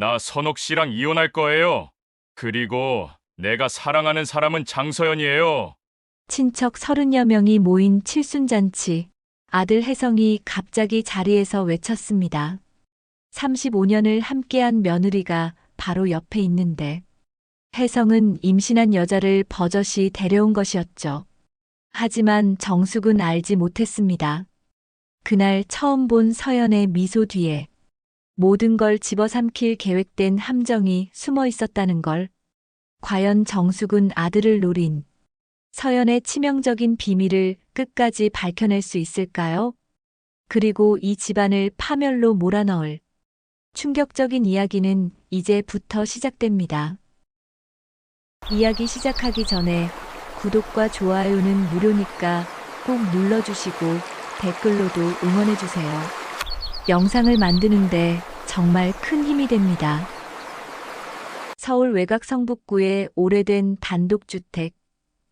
나 선옥 씨랑 이혼할 거예요. 그리고 내가 사랑하는 사람은 장서연이에요. 친척 30여 명이 모인 칠순잔치. 아들 혜성이 갑자기 자리에서 외쳤습니다. 35년을 함께한 며느리가 바로 옆에 있는데 혜성은 임신한 여자를 버젓이 데려온 것이었죠. 하지만 정숙은 알지 못했습니다. 그날 처음 본 서연의 미소 뒤에 모든 걸 집어삼킬 계획된 함정이 숨어 있었다는 걸. 과연 정숙은 아들을 노린 서연의 치명적인 비밀을 끝까지 밝혀낼 수 있을까요? 그리고 이 집안을 파멸로 몰아넣을 충격적인 이야기는 이제부터 시작됩니다. 이야기 시작하기 전에 구독과 좋아요는 무료니까 꼭 눌러주시고 댓글로도 응원해주세요. 영상을 만드는데 정말 큰 힘이 됩니다. 서울 외곽 성북구의 오래된 단독주택.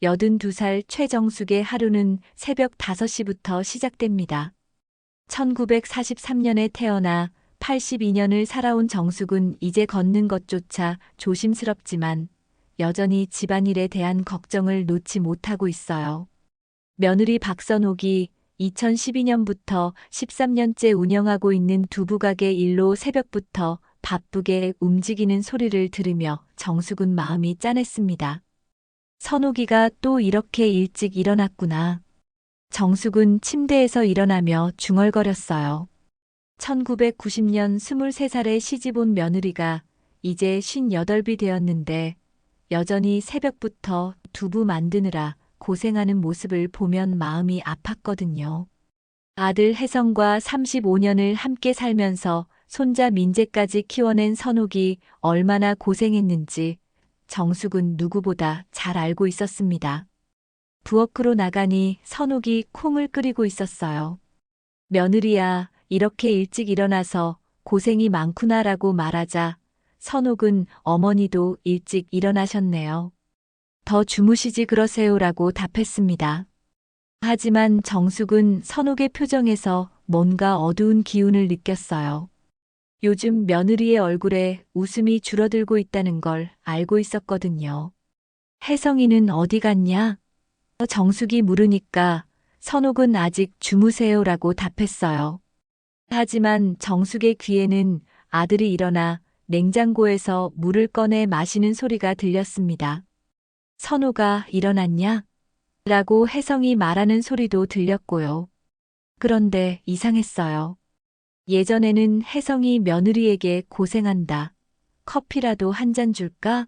82살 최정숙의 하루는 새벽 5시부터 시작됩니다. 1943년에 태어나 82년을 살아온 정숙은 이제 걷는 것조차 조심스럽지만 여전히 집안일에 대한 걱정을 놓지 못하고 있어요. 며느리 박선옥이 2012년부터 13년째 운영하고 있는 두부가게 일로 새벽부터 바쁘게 움직이는 소리를 들으며 정숙은 마음이 짠했습니다. 선옥이가 또 이렇게 일찍 일어났구나. 정숙은 침대에서 일어나며 중얼거렸어요. 1990년 23살에 시집온 며느리가 이제 58이 되었는데 여전히 새벽부터 두부 만드느라 고생하는 모습을 보면 마음이 아팠거든요. 아들 혜성과 35년을 함께 살면서 손자 민재까지 키워낸 선옥이 얼마나 고생했는지 정숙은 누구보다 잘 알고 있었습니다. 부엌으로 나가니 선옥이 콩을 끓이고 있었어요. 며느리야, 이렇게 일찍 일어나서 고생이 많구나라고 말하자 선옥은 어머니도 일찍 일어나셨네요. 더 주무시지 그러세요라고 답했습니다. 하지만 정숙은 선옥의 표정에서 뭔가 어두운 기운을 느꼈어요. 요즘 며느리의 얼굴에 웃음이 줄어들고 있다는 걸 알고 있었거든요. 혜성이는 어디 갔냐? 정숙이 물으니까 선옥은 아직 주무세요라고 답했어요. 하지만 정숙의 귀에는 아들이 일어나 냉장고에서 물을 꺼내 마시는 소리가 들렸습니다. 선옥아, 일어났냐? 라고 혜성이 말하는 소리도 들렸고요. 그런데 이상했어요. 예전에는 혜성이 며느리에게 고생한다. 커피라도 한 잔 줄까?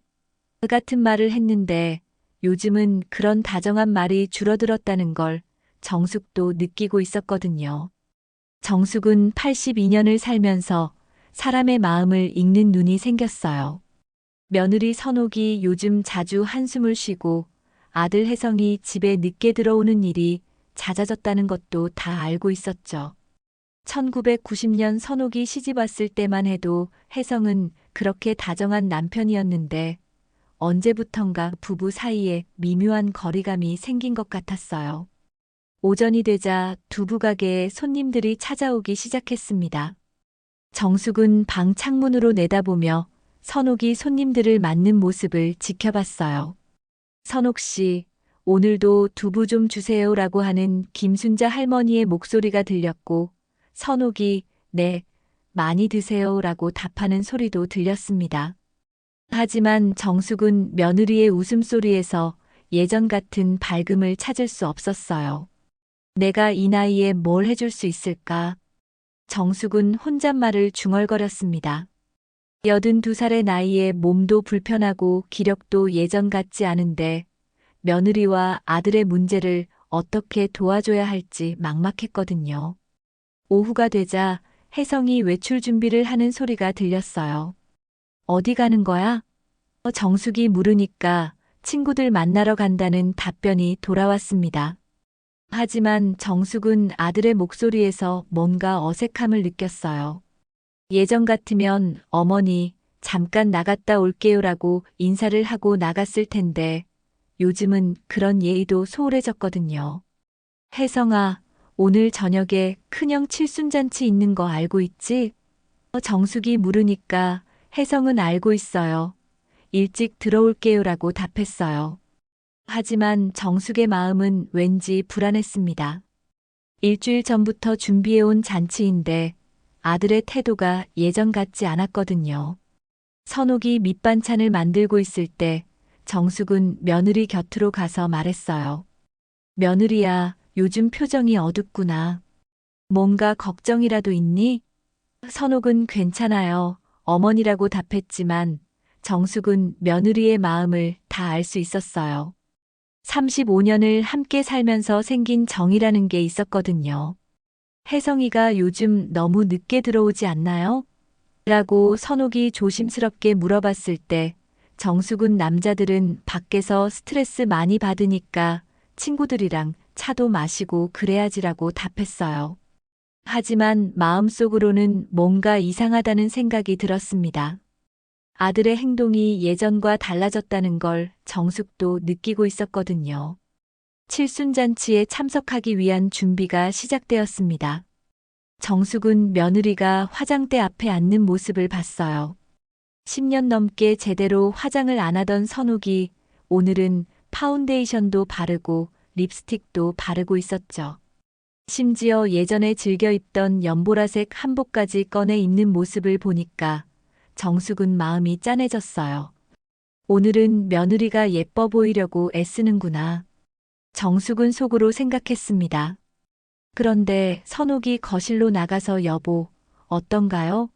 그 같은 말을 했는데 요즘은 그런 다정한 말이 줄어들었다는 걸 정숙도 느끼고 있었거든요. 정숙은 82년을 살면서 사람의 마음을 읽는 눈이 생겼어요. 며느리 선옥이 요즘 자주 한숨을 쉬고 아들 혜성이 집에 늦게 들어오는 일이 잦아졌다는 것도 다 알고 있었죠. 1990년 선옥이 시집 왔을 때만 해도 혜성은 그렇게 다정한 남편이었는데 언제부턴가 부부 사이에 미묘한 거리감이 생긴 것 같았어요. 오전이 되자 두부가게에 손님들이 찾아오기 시작했습니다. 정숙은 방 창문으로 내다보며 선옥이 손님들을 맞는 모습을 지켜봤어요. 선옥 씨, 오늘도 두부 좀 주세요라고 하는 김순자 할머니의 목소리가 들렸고 선옥이 네, 많이 드세요라고 답하는 소리도 들렸습니다. 하지만 정숙은 며느리의 웃음소리에서 예전 같은 밝음을 찾을 수 없었어요. 내가 이 나이에 뭘 해줄 수 있을까? 정숙은 혼잣말을 중얼거렸습니다. 82살의 나이에 몸도 불편하고 기력도 예전 같지 않은데 며느리와 아들의 문제를 어떻게 도와줘야 할지 막막했거든요. 오후가 되자 혜성이 외출 준비를 하는 소리가 들렸어요. 어디 가는 거야? 정숙이 물으니까 친구들 만나러 간다는 답변이 돌아왔습니다. 하지만 정숙은 아들의 목소리에서 뭔가 어색함을 느꼈어요. 예전 같으면 어머니, 잠깐 나갔다 올게요라고 인사를 하고 나갔을 텐데 요즘은 그런 예의도 소홀해졌거든요. 혜성아, 오늘 저녁에 큰형 칠순잔치 있는 거 알고 있지? 정숙이 물으니까 혜성은 알고 있어요. 일찍 들어올게요라고 답했어요. 하지만 정숙의 마음은 왠지 불안했습니다. 일주일 전부터 준비해온 잔치인데 아들의 태도가 예전 같지 않았거든요. 선옥이 밑반찬을 만들고 있을 때 정숙은 며느리 곁으로 가서 말했어요. 며느리야, 요즘 표정이 어둡구나. 뭔가 걱정이라도 있니? 선옥은 괜찮아요. 어머니라고 답했지만 정숙은 며느리의 마음을 다 알 수 있었어요. 35년을 함께 살면서 생긴 정이라는 게 있었거든요. 혜성이가 요즘 너무 늦게 들어오지 않나요? 라고 선옥이 조심스럽게 물어봤을 때 정숙은 남자들은 밖에서 스트레스 많이 받으니까 친구들이랑 차도 마시고 그래야지라고 답했어요. 하지만 마음속으로는 뭔가 이상하다는 생각이 들었습니다. 아들의 행동이 예전과 달라졌다는 걸 정숙도 느끼고 있었거든요. 칠순잔치에 참석하기 위한 준비가 시작되었습니다. 정숙은 며느리가 화장대 앞에 앉는 모습을 봤어요. 10년 넘게 제대로 화장을 안 하던 선욱이 오늘은 파운데이션도 바르고 립스틱도 바르고 있었죠. 심지어 예전에 즐겨 입던 연보라색 한복까지 꺼내 입는 모습을 보니까 정숙은 마음이 짠해졌어요. 오늘은 며느리가 예뻐 보이려고 애쓰는구나. 정숙은 속으로 생각했습니다. 그런데 선옥이 거실로 나가서 여보, 어떤가요?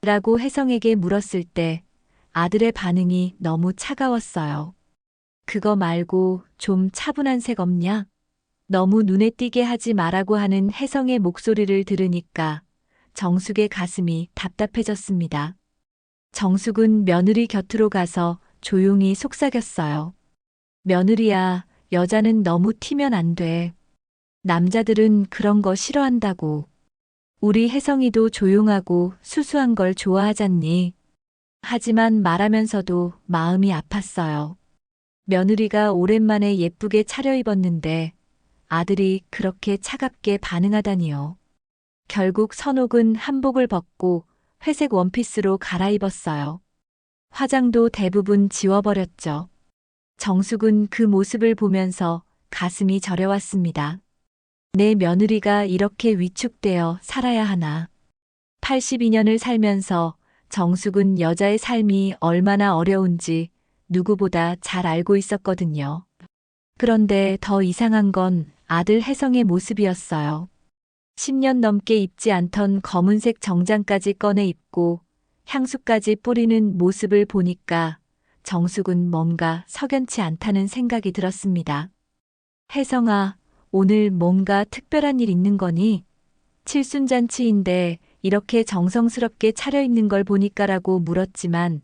라고 혜성에게 물었을 때 아들의 반응이 너무 차가웠어요. 그거 말고 좀 차분한 색 없냐? 너무 눈에 띄게 하지 말라고 하는 혜성의 목소리를 들으니까 정숙의 가슴이 답답해졌습니다. 정숙은 며느리 곁으로 가서 조용히 속삭였어요. 며느리야, 여자는 너무 튀면 안 돼. 남자들은 그런 거 싫어한다고. 우리 혜성이도 조용하고 수수한 걸 좋아하잖니. 하지만 말하면서도 마음이 아팠어요. 며느리가 오랜만에 예쁘게 차려입었는데 아들이 그렇게 차갑게 반응하다니요. 결국 선옥은 한복을 벗고 회색 원피스로 갈아입었어요. 화장도 대부분 지워버렸죠. 정숙은 그 모습을 보면서 가슴이 저려왔습니다. 내 며느리가 이렇게 위축되어 살아야 하나. 82년을 살면서 정숙은 여자의 삶이 얼마나 어려운지 누구보다 잘 알고 있었거든요. 그런데 더 이상한 건 아들 혜성의 모습이었어요. 10년 넘게 입지 않던 검은색 정장까지 꺼내 입고 향수까지 뿌리는 모습을 보니까 정숙은 뭔가 석연치 않다는 생각이 들었습니다. 혜성아, 오늘 뭔가 특별한 일 있는 거니? 칠순잔치인데 이렇게 정성스럽게 차려입는 걸 보니까라고 물었지만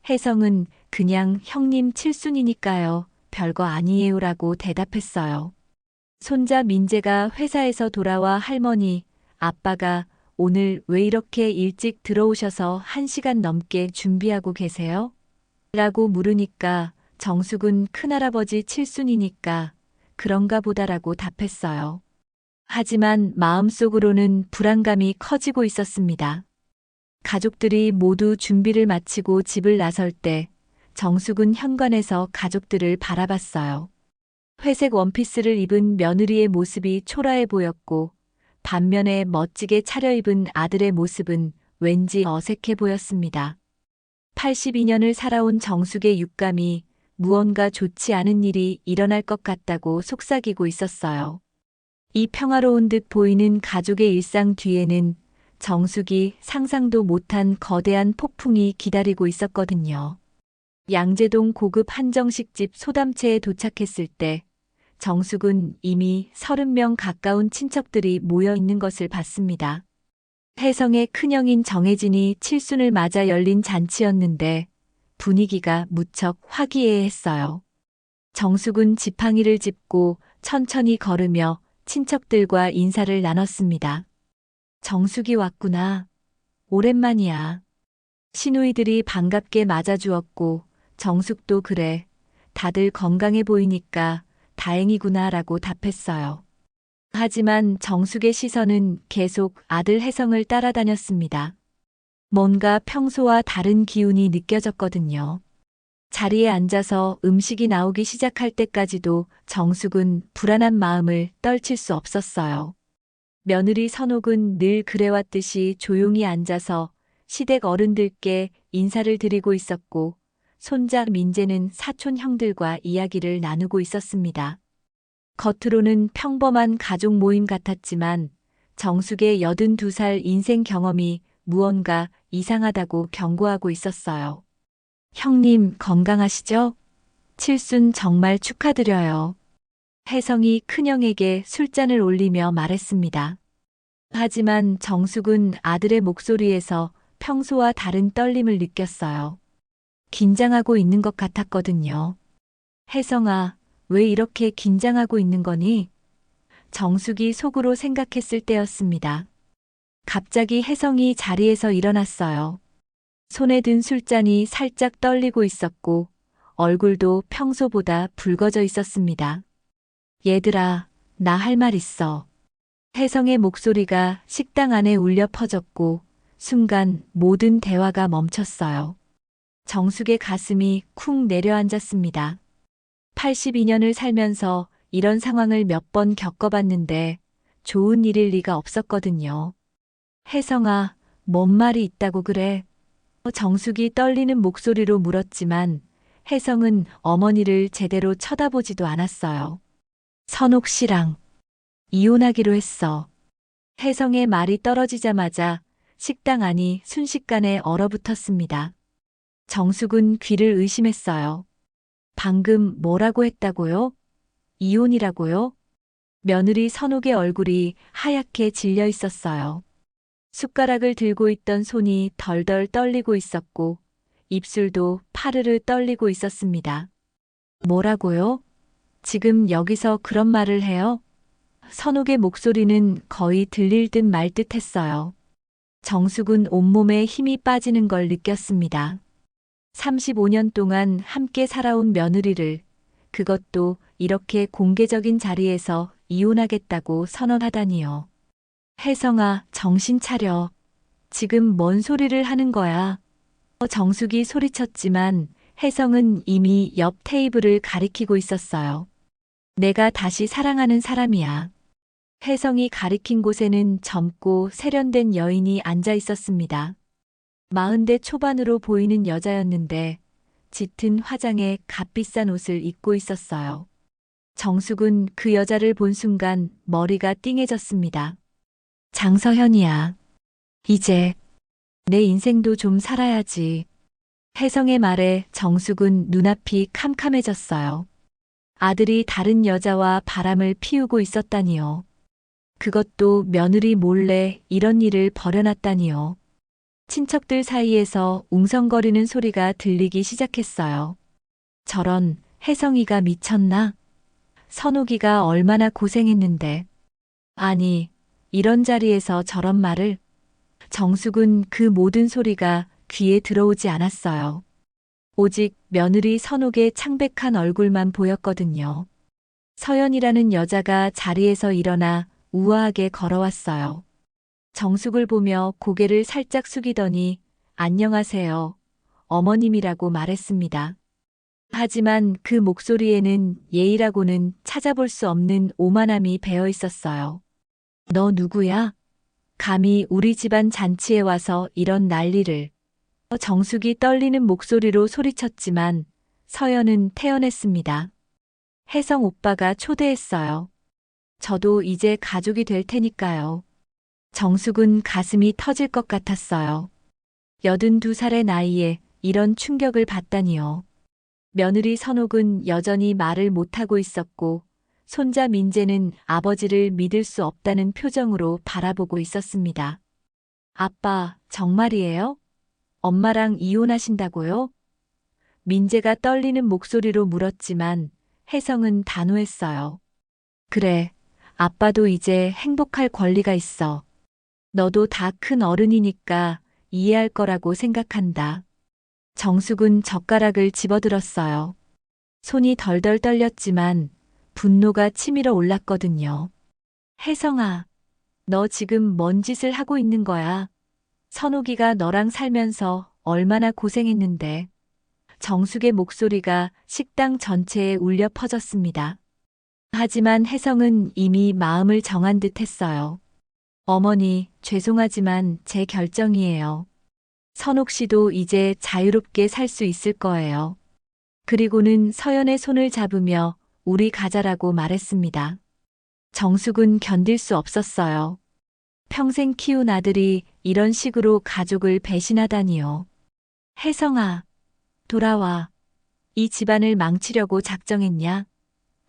혜성은 그냥 형님 칠순이니까요. 별거 아니에요라고 대답했어요. 손자 민재가 회사에서 돌아와 할머니, 아빠가 오늘 왜 이렇게 일찍 들어오셔서 1시간 넘게 준비하고 계세요? 라고 물으니까 정숙은 큰할아버지 칠순이니까 그런가 보다라고 답했어요. 하지만 마음속으로는 불안감이 커지고 있었습니다. 가족들이 모두 준비를 마치고 집을 나설 때 정숙은 현관에서 가족들을 바라봤어요. 회색 원피스를 입은 며느리의 모습이 초라해 보였고 반면에 멋지게 차려입은 아들의 모습은 왠지 어색해 보였습니다. 82년을 살아온 정숙의 육감이 무언가 좋지 않은 일이 일어날 것 같다고 속삭이고 있었어요. 이 평화로운 듯 보이는 가족의 일상 뒤에는 정숙이 상상도 못한 거대한 폭풍이 기다리고 있었거든요. 양재동 고급 한정식집 소담체에 도착했을 때 정숙은 이미 30명 가까운 친척들이 모여 있는 것을 봤습니다. 혜성의 큰형인 정혜진이 칠순을 맞아 열린 잔치였는데 분위기가 무척 화기애애했어요. 정숙은 지팡이를 짚고 천천히 걸으며 친척들과 인사를 나눴습니다. 정숙이 왔구나. 오랜만이야. 시누이들이 반갑게 맞아주었고 정숙도 그래. 다들 건강해 보이니까 다행이구나라고 답했어요. 하지만 정숙의 시선은 계속 아들 혜성을 따라다녔습니다. 뭔가 평소와 다른 기운이 느껴졌거든요. 자리에 앉아서 음식이 나오기 시작할 때까지도 정숙은 불안한 마음을 떨칠 수 없었어요. 며느리 선옥은 늘 그래왔듯이 조용히 앉아서 시댁 어른들께 인사를 드리고 있었고, 손자 민재는 사촌 형들과 이야기를 나누고 있었습니다. 겉으로는 평범한 가족 모임 같았지만 정숙의 82살 인생 경험이 무언가 이상하다고 경고하고 있었어요. 형님 건강하시죠? 칠순 정말 축하드려요. 혜성이 큰형에게 술잔을 올리며 말했습니다. 하지만 정숙은 아들의 목소리에서 평소와 다른 떨림을 느꼈어요. 긴장하고 있는 것 같았거든요. 혜성아, 왜 이렇게 긴장하고 있는 거니? 정숙이 속으로 생각했을 때였습니다. 갑자기 혜성이 자리에서 일어났어요. 손에 든 술잔이 살짝 떨리고 있었고 얼굴도 평소보다 붉어져 있었습니다. 얘들아, 나 할 말 있어. 혜성의 목소리가 식당 안에 울려 퍼졌고 순간 모든 대화가 멈췄어요. 정숙의 가슴이 쿵 내려앉았습니다. 82년을 살면서 이런 상황을 몇 번 겪어봤는데 좋은 일일 리가 없었거든요. 혜성아, 뭔 말이 있다고 그래? 정숙이 떨리는 목소리로 물었지만 혜성은 어머니를 제대로 쳐다보지도 않았어요. 선옥 씨랑 이혼하기로 했어. 혜성의 말이 떨어지자마자 식당 안이 순식간에 얼어붙었습니다. 정숙은 귀를 의심했어요. 방금 뭐라고 했다고요? 이혼이라고요? 며느리 선옥의 얼굴이 하얗게 질려 있었어요. 숟가락을 들고 있던 손이 덜덜 떨리고 있었고 입술도 파르르 떨리고 있었습니다. 뭐라고요? 지금 여기서 그런 말을 해요? 선옥의 목소리는 거의 들릴 듯 말 듯 했어요. 정숙은 온몸에 힘이 빠지는 걸 느꼈습니다. 35년 동안 함께 살아온 며느리를, 그것도 이렇게 공개적인 자리에서 이혼하겠다고 선언하다니요. 혜성아, 정신 차려. 지금 뭔 소리를 하는 거야? 정숙이 소리쳤지만 혜성은 이미 옆 테이블을 가리키고 있었어요. 내가 다시 사랑하는 사람이야. 혜성이 가리킨 곳에는 젊고 세련된 여인이 앉아 있었습니다. 40대 초반으로 보이는 여자였는데 짙은 화장에 값비싼 옷을 입고 있었어요. 정숙은 그 여자를 본 순간 머리가 띵해졌습니다. 장서현이야. 이제 내 인생도 좀 살아야지. 혜성의 말에 정숙은 눈앞이 캄캄해졌어요. 아들이 다른 여자와 바람을 피우고 있었다니요. 그것도 며느리 몰래 이런 일을 벌여놨다니요. 친척들 사이에서 웅성거리는 소리가 들리기 시작했어요. 저런, 혜성이가 미쳤나? 선옥이가 얼마나 고생했는데. 아니, 이런 자리에서 저런 말을. 정숙은 그 모든 소리가 귀에 들어오지 않았어요. 오직 며느리 선옥의 창백한 얼굴만 보였거든요. 서연이라는 여자가 자리에서 일어나 우아하게 걸어왔어요. 정숙을 보며 고개를 살짝 숙이더니 안녕하세요. 어머님이라고 말했습니다. 하지만 그 목소리에는 예의라고는 찾아볼 수 없는 오만함이 배어 있었어요. 너 누구야? 감히 우리 집안 잔치에 와서 이런 난리를. 정숙이 떨리는 목소리로 소리쳤지만 서연은 태연했습니다. 혜성 오빠가 초대했어요. 저도 이제 가족이 될 테니까요. 정숙은 가슴이 터질 것 같았어요. 82살의 나이에 이런 충격을 받다니요. 며느리 선옥은 여전히 말을 못하고 있었고 손자 민재는 아버지를 믿을 수 없다는 표정으로 바라보고 있었습니다. 아빠, 정말이에요? 엄마랑 이혼하신다고요? 민재가 떨리는 목소리로 물었지만 혜성은 단호했어요. 그래, 아빠도 이제 행복할 권리가 있어. 너도 다 큰 어른이니까 이해할 거라고 생각한다. 정숙은 젓가락을 집어들었어요. 손이 덜덜 떨렸지만 분노가 치밀어 올랐거든요. 혜성아, 너 지금 뭔 짓을 하고 있는 거야? 선옥이가 너랑 살면서 얼마나 고생했는데. 정숙의 목소리가 식당 전체에 울려 퍼졌습니다. 하지만 혜성은 이미 마음을 정한 듯 했어요. 어머니, 죄송하지만 제 결정이에요. 선옥 씨도 이제 자유롭게 살 수 있을 거예요. 그리고는 서연의 손을 잡으며 우리 가자라고 말했습니다. 정숙은 견딜 수 없었어요. 평생 키운 아들이 이런 식으로 가족을 배신하다니요. 혜성아, 돌아와. 이 집안을 망치려고 작정했냐?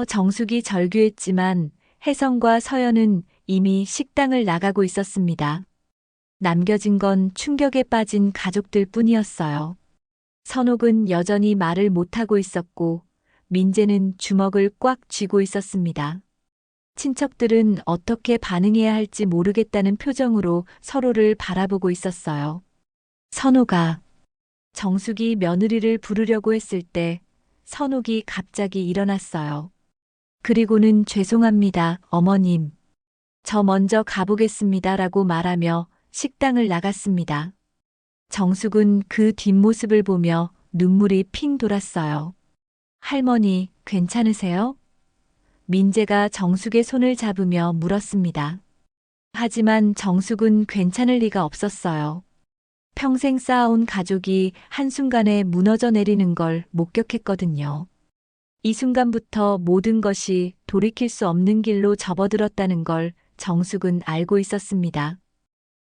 정숙이 절규했지만 혜성과 서연은 이미 식당을 나가고 있었습니다. 남겨진 건 충격에 빠진 가족들 뿐이었어요. 선옥은 여전히 말을 못하고 있었고 민재는 주먹을 꽉 쥐고 있었습니다. 친척들은 어떻게 반응해야 할지 모르겠다는 표정으로 서로를 바라보고 있었어요. 선옥아, 정숙이 며느리를 부르려고 했을 때 선옥이 갑자기 일어났어요. 그리고는 죄송합니다, 어머님. 저 먼저 가보겠습니다 라고 말하며 식당을 나갔습니다. 정숙은 그 뒷모습을 보며 눈물이 핑 돌았어요. 할머니, 괜찮으세요? 민재가 정숙의 손을 잡으며 물었습니다. 하지만 정숙은 괜찮을 리가 없었어요. 평생 쌓아온 가족이 한순간에 무너져 내리는 걸 목격했거든요. 이 순간부터 모든 것이 돌이킬 수 없는 길로 접어들었다는 걸 정숙은 알고 있었습니다.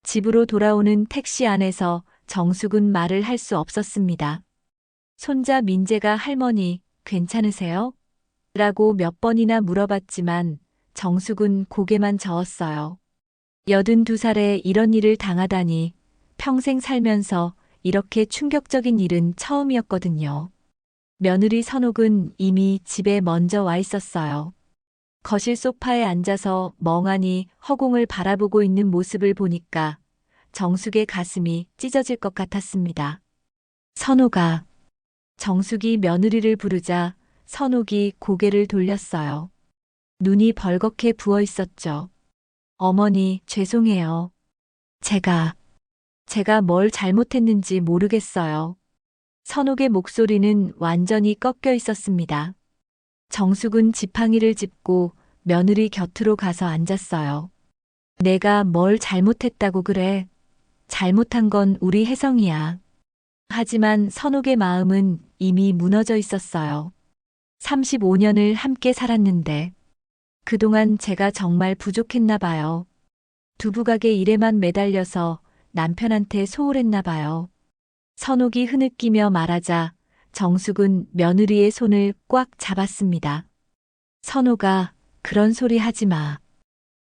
집으로 돌아오는 택시 안에서 정숙은 말을 할 수 없었습니다. 손자 민재가 할머니, 괜찮으세요? 라고 몇 번이나 물어봤지만 정숙은 고개만 저었어요. 82살에 이런 일을 당하다니 평생 살면서 이렇게 충격적인 일은 처음이었거든요. 며느리 선옥은 이미 집에 먼저 와 있었어요. 거실 소파에 앉아서 멍하니 허공을 바라보고 있는 모습을 보니까 정숙의 가슴이 찢어질 것 같았습니다. 선옥아. 정숙이 며느리를 부르자 선옥이 고개를 돌렸어요. 눈이 벌겋게 부어 있었죠. 어머니, 죄송해요. 제가 뭘 잘못했는지 모르겠어요. 선옥의 목소리는 완전히 꺾여 있었습니다. 정숙은 지팡이를 짚고 며느리 곁으로 가서 앉았어요. 내가 뭘 잘못했다고 그래. 잘못한 건 우리 혜성이야. 하지만 선옥의 마음은 이미 무너져 있었어요. 35년을 함께 살았는데 그동안 제가 정말 부족했나 봐요. 두부가게 일에만 매달려서 남편한테 소홀했나 봐요. 선옥이 흐느끼며 말하자 정숙은 며느리의 손을 꽉 잡았습니다. 선옥아, 그런 소리 하지 마.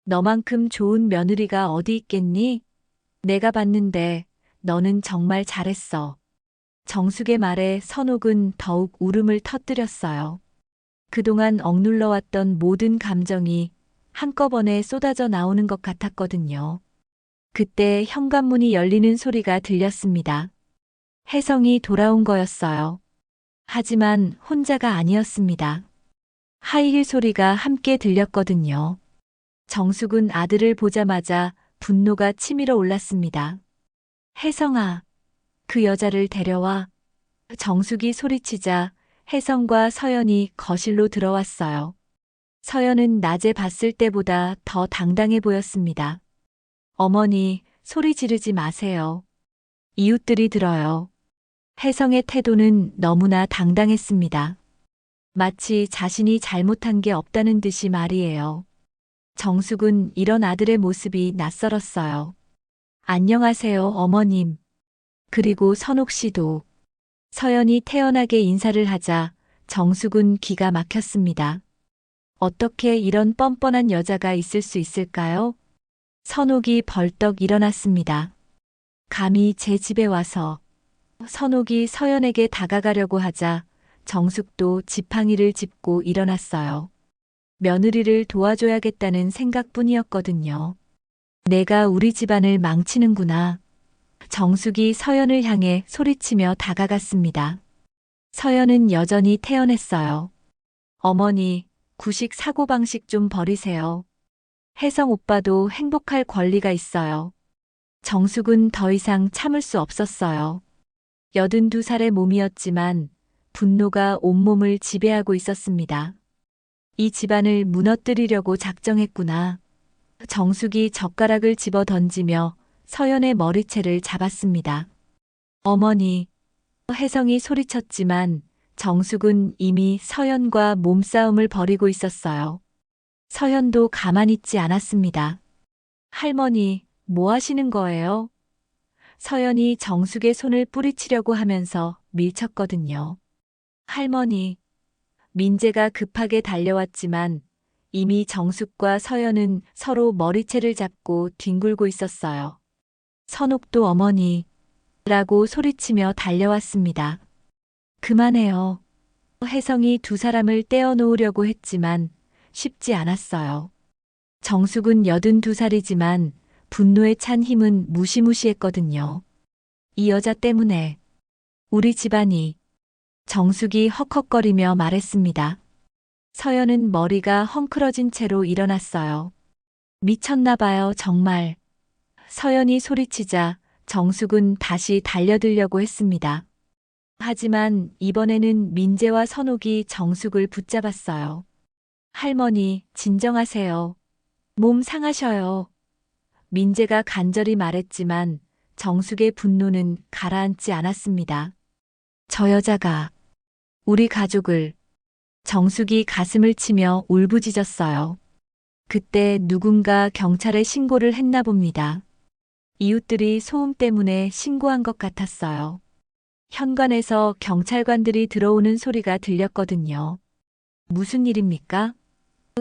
너만큼 좋은 며느리가 어디 있겠니? 내가 봤는데 너는 정말 잘했어. 정숙의 말에 선옥은 더욱 울음을 터뜨렸어요. 그동안 억눌러왔던 모든 감정이 한꺼번에 쏟아져 나오는 것 같았거든요. 그때 현관문이 열리는 소리가 들렸습니다. 혜성이 돌아온 거였어요. 하지만 혼자가 아니었습니다. 하이힐 소리가 함께 들렸거든요. 정숙은 아들을 보자마자 분노가 치밀어 올랐습니다. 혜성아, 그 여자를 데려와. 정숙이 소리치자 혜성과 서연이 거실로 들어왔어요. 서연은 낮에 봤을 때보다 더 당당해 보였습니다. 어머니, 소리 지르지 마세요. 이웃들이 들어요. 혜성의 태도는 너무나 당당했습니다. 마치 자신이 잘못한 게 없다는 듯이 말이에요. 정숙은 이런 아들의 모습이 낯설었어요. 안녕하세요, 어머님. 그리고 선옥 씨도. 서연이 태연하게 인사를 하자 정숙은 기가 막혔습니다. 어떻게 이런 뻔뻔한 여자가 있을 수 있을까요? 선옥이 벌떡 일어났습니다. 감히 제 집에 와서. 선옥이 서연에게 다가가려고 하자 정숙도 지팡이를 짚고 일어났어요. 며느리를 도와줘야겠다는 생각뿐이었거든요. 내가 우리 집안을 망치는구나. 정숙이 서연을 향해 소리치며 다가갔습니다. 서연은 여전히 태연했어요. 어머니, 구식 사고방식 좀 버리세요. 혜성 오빠도 행복할 권리가 있어요. 정숙은 더 이상 참을 수 없었어요. 82살의 몸이었지만 분노가 온몸을 지배하고 있었습니다. 이 집안을 무너뜨리려고 작정했구나. 정숙이 젓가락을 집어 던지며 서연의 머리채를 잡았습니다. 어머니, 혜성이 소리쳤지만 정숙은 이미 서연과 몸싸움을 벌이고 있었어요. 서연도 가만히 있지 않았습니다. 할머니, 뭐 하시는 거예요? 서연이 정숙의 손을 뿌리치려고 하면서 밀쳤거든요. 할머니, 민재가 급하게 달려왔지만 이미 정숙과 서연은 서로 머리채를 잡고 뒹굴고 있었어요. 선옥도 어머니, 라고 소리치며 달려왔습니다. 그만해요. 혜성이 두 사람을 떼어놓으려고 했지만 쉽지 않았어요. 정숙은 82살이지만 분노에 찬 힘은 무시무시했거든요. 이 여자 때문에 우리 집안이 정숙이 헉헉거리며 말했습니다. 서연은 머리가 헝클어진 채로 일어났어요. 미쳤나 봐요, 정말. 서연이 소리치자 정숙은 다시 달려들려고 했습니다. 하지만 이번에는 민재와 선옥이 정숙을 붙잡았어요. 할머니, 진정하세요. 몸 상하셔요. 민재가 간절히 말했지만 정숙의 분노는 가라앉지 않았습니다. 저 여자가 우리 가족을 정숙이 가슴을 치며 울부짖었어요. 그때 누군가 경찰에 신고를 했나 봅니다. 이웃들이 소음 때문에 신고한 것 같았어요. 현관에서 경찰관들이 들어오는 소리가 들렸거든요. 무슨 일입니까?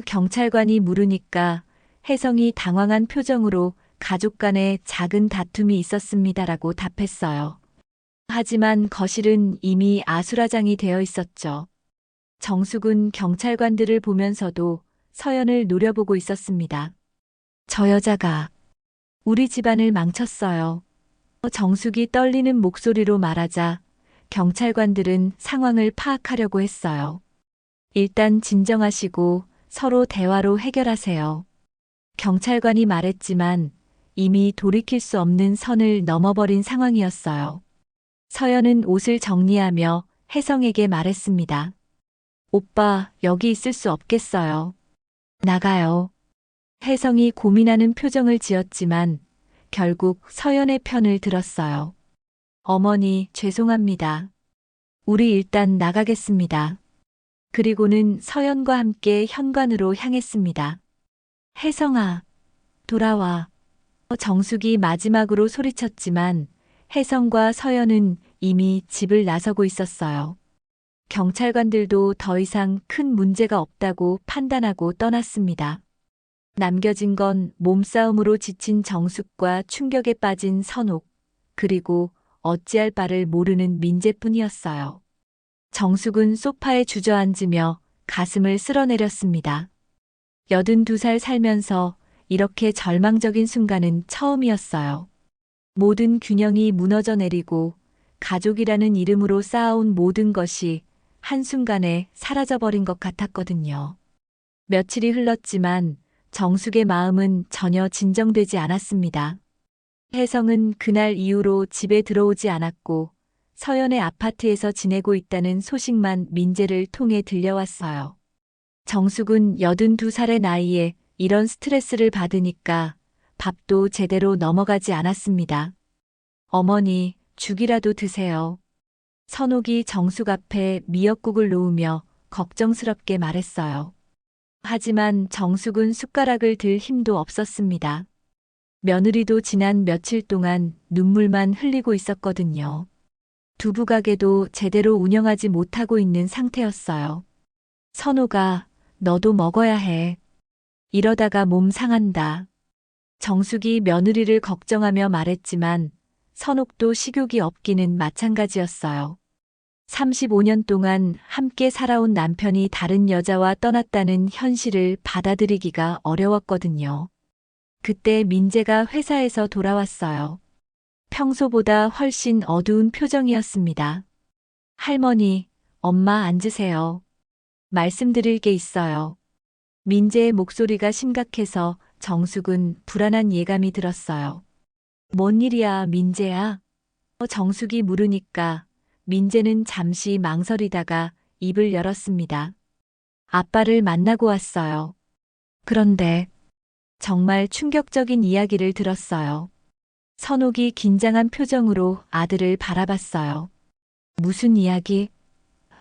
경찰관이 물으니까 혜성이 당황한 표정으로 가족 간에 작은 다툼이 있었습니다라고 답했어요. 하지만 거실은 이미 아수라장이 되어 있었죠. 정숙은 경찰관들을 보면서도 서연을 노려보고 있었습니다. 저 여자가 우리 집안을 망쳤어요. 정숙이 떨리는 목소리로 말하자 경찰관들은 상황을 파악하려고 했어요. 일단 진정하시고 서로 대화로 해결하세요. 경찰관이 말했지만 이미 돌이킬 수 없는 선을 넘어버린 상황이었어요. 서연은 옷을 정리하며 혜성에게 말했습니다. 오빠, 여기 있을 수 없겠어요. 나가요. 혜성이 고민하는 표정을 지었지만 결국 서연의 편을 들었어요. 어머니, 죄송합니다. 우리 일단 나가겠습니다. 그리고는 서연과 함께 현관으로 향했습니다. 혜성아, 돌아와. 정숙이 마지막으로 소리쳤지만 혜성과 서연은 이미 집을 나서고 있었어요. 경찰관들도 더 이상 큰 문제가 없다고 판단하고 떠났습니다. 남겨진 건 몸싸움으로 지친 정숙과 충격에 빠진 선옥, 그리고 어찌할 바를 모르는 민재뿐이었어요. 정숙은 소파에 주저앉으며 가슴을 쓸어내렸습니다. 82살 살면서 이렇게 절망적인 순간은 처음이었어요. 모든 균형이 무너져 내리고 가족이라는 이름으로 쌓아온 모든 것이 한순간에 사라져버린 것 같았거든요. 며칠이 흘렀지만 정숙의 마음은 전혀 진정되지 않았습니다. 혜성은 그날 이후로 집에 들어오지 않았고 서연의 아파트에서 지내고 있다는 소식만 민재를 통해 들려왔어요. 정숙은 82살의 나이에 이런 스트레스를 받으니까 밥도 제대로 넘어가지 않았습니다. 어머니, 죽이라도 드세요. 선옥이 정숙 앞에 미역국을 놓으며 걱정스럽게 말했어요. 하지만 정숙은 숟가락을 들 힘도 없었습니다. 며느리도 지난 며칠 동안 눈물만 흘리고 있었거든요. 두부가게도 제대로 운영하지 못하고 있는 상태였어요. 선옥아, 너도 먹어야 해. 이러다가 몸 상한다. 정숙이 며느리를 걱정하며 말했지만 선옥도 식욕이 없기는 마찬가지였어요. 35년 동안 함께 살아온 남편이 다른 여자와 떠났다는 현실을 받아들이기가 어려웠거든요. 그때 민재가 회사에서 돌아왔어요. 평소보다 훨씬 어두운 표정이었습니다. 할머니, 엄마 앉으세요. 말씀드릴 게 있어요. 민재의 목소리가 심각해서 정숙은 불안한 예감이 들었어요. 뭔 일이야, 민재야? 정숙이 물으니까 민재는 잠시 망설이다가 입을 열었습니다. 아빠를 만나고 왔어요. 그런데 정말 충격적인 이야기를 들었어요. 선옥이 긴장한 표정으로 아들을 바라봤어요. 무슨 이야기?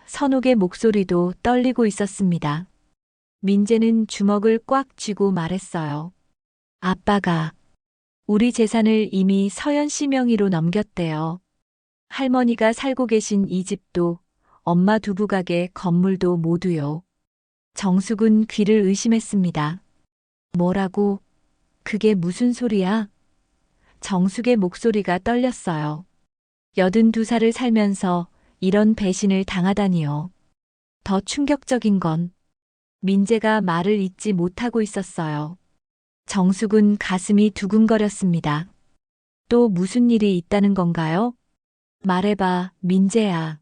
선옥의 목소리도 떨리고 있었습니다. 민재는 주먹을 꽉 쥐고 말했어요. 아빠가 우리 재산을 이미 서연 씨 명의로 넘겼대요. 할머니가 살고 계신 이 집도 엄마 두부가게 건물도 모두요. 정숙은 귀를 의심했습니다. 뭐라고? 그게 무슨 소리야? 정숙의 목소리가 떨렸어요. 82살을 살면서 이런 배신을 당하다니요. 더 충격적인 건 민재가 말을 잇지 못하고 있었어요. 정숙은 가슴이 두근거렸습니다. 또 무슨 일이 있다는 건가요? 말해봐, 민재야.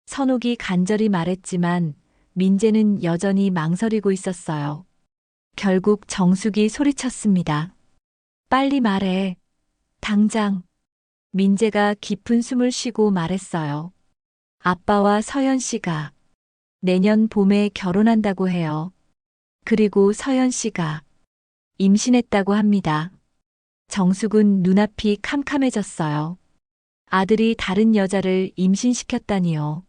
선옥이 간절히 말했지만 민재는 여전히 망설이고 있었어요. 결국 정숙이 소리쳤습니다. 빨리 말해. 당장. 민재가 깊은 숨을 쉬고 말했어요. 아빠와 서연 씨가 내년 봄에 결혼한다고 해요. 그리고 서연 씨가 임신했다고 합니다. 정숙은 눈앞이 캄캄해졌어요. 아들이 다른 여자를 임신시켰다니요.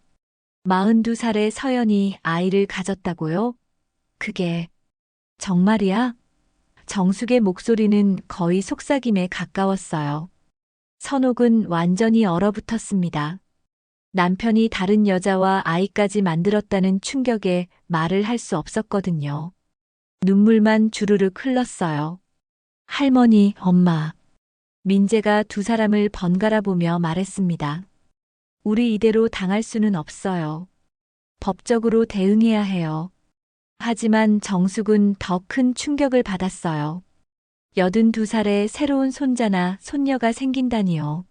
42살의 서연이 아이를 가졌다고요? 그게 정말이야? 정숙의 목소리는 거의 속삭임에 가까웠어요. 선옥은 완전히 얼어붙었습니다. 남편이 다른 여자와 아이까지 만들었다는 충격에 말을 할 수 없었거든요. 눈물만 주르륵 흘렀어요. 할머니, 엄마. 민재가 두 사람을 번갈아 보며 말했습니다. 우리 이대로 당할 수는 없어요. 법적으로 대응해야 해요. 하지만 정숙은 더 큰 충격을 받았어요. 82살의 새로운 손자나 손녀가 생긴다니요.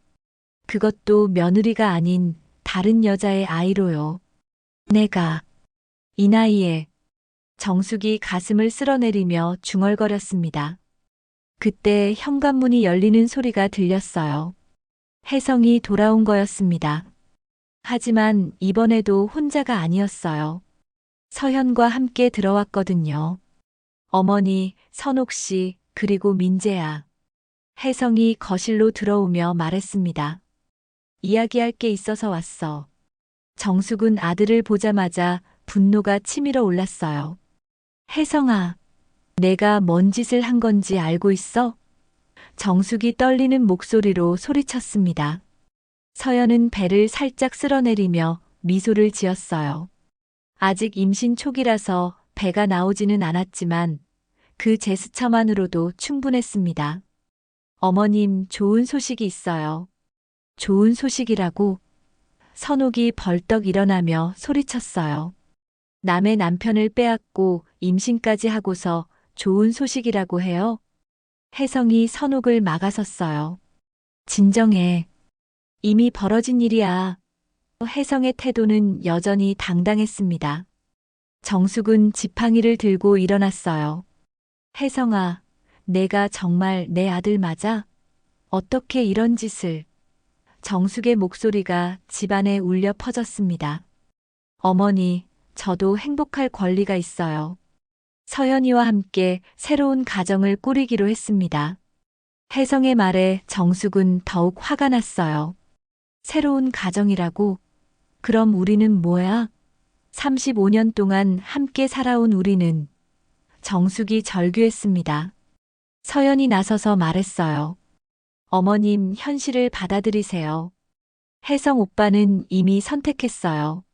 그것도 며느리가 아닌 다른 여자의 아이로요. 내가 이 나이에 정숙이 가슴을 쓸어내리며 중얼거렸습니다. 그때 현관문이 열리는 소리가 들렸어요. 혜성이 돌아온 거였습니다. 하지만 이번에도 혼자가 아니었어요. 서현과 함께 들어왔거든요. 어머니, 선옥 씨, 그리고 민재야. 혜성이 거실로 들어오며 말했습니다. 이야기할 게 있어서 왔어. 정숙은 아들을 보자마자 분노가 치밀어 올랐어요. 혜성아, 내가 뭔 짓을 한 건지 알고 있어? 정숙이 떨리는 목소리로 소리쳤습니다. 서연은 배를 살짝 쓸어내리며 미소를 지었어요. 아직 임신 초기라서 배가 나오지는 않았지만 그 제스처만으로도 충분했습니다. 어머님, 좋은 소식이 있어요. 좋은 소식이라고? 선옥이 벌떡 일어나며 소리쳤어요. 남의 남편을 빼앗고 임신까지 하고서 좋은 소식이라고 해요? 혜성이 선옥을 막아섰어요. 진정해. 이미 벌어진 일이야. 혜성의 태도는 여전히 당당했습니다. 정숙은 지팡이를 들고 일어났어요. 혜성아, 내가 정말 내 아들 맞아? 어떻게 이런 짓을? 정숙의 목소리가 집안에 울려 퍼졌습니다. 어머니, 저도 행복할 권리가 있어요. 서연이와 함께 새로운 가정을 꾸리기로 했습니다. 혜성의 말에 정숙은 더욱 화가 났어요. 새로운 가정이라고? 그럼 우리는 뭐야? 35년 동안 함께 살아온 우리는. 정숙이 절규했습니다. 서연이 나서서 말했어요. 어머님, 현실을 받아들이세요. 혜성 오빠는 이미 선택했어요.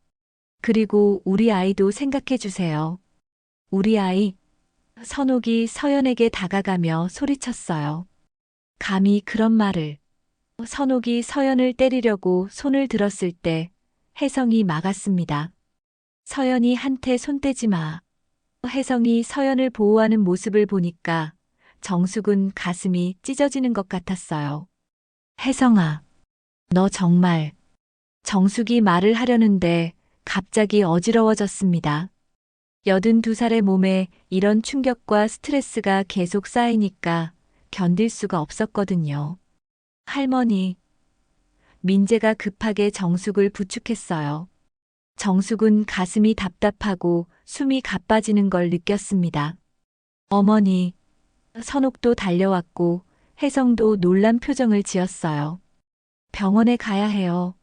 그리고 우리 아이도 생각해 주세요. 우리 아이. 선옥이 서연에게 다가가며 소리쳤어요. 감히 그런 말을. 선옥이 서연을 때리려고 손을 들었을 때 혜성이 막았습니다. 서연이 한테 손 떼지 마. 혜성이 서연을 보호하는 모습을 보니까 정숙은 가슴이 찢어지는 것 같았어요. 혜성아, 너 정말. 정숙이 말을 하려는데 갑자기 어지러워졌습니다. 82살의 몸에 이런 충격과 스트레스가 계속 쌓이니까 견딜 수가 없었거든요. 할머니. 민재가 급하게 정숙을 부축했어요. 정숙은 가슴이 답답하고 숨이 가빠지는 걸 느꼈습니다. 어머니. 선옥도 달려왔고 혜성도 놀란 표정을 지었어요. 병원에 가야 해요.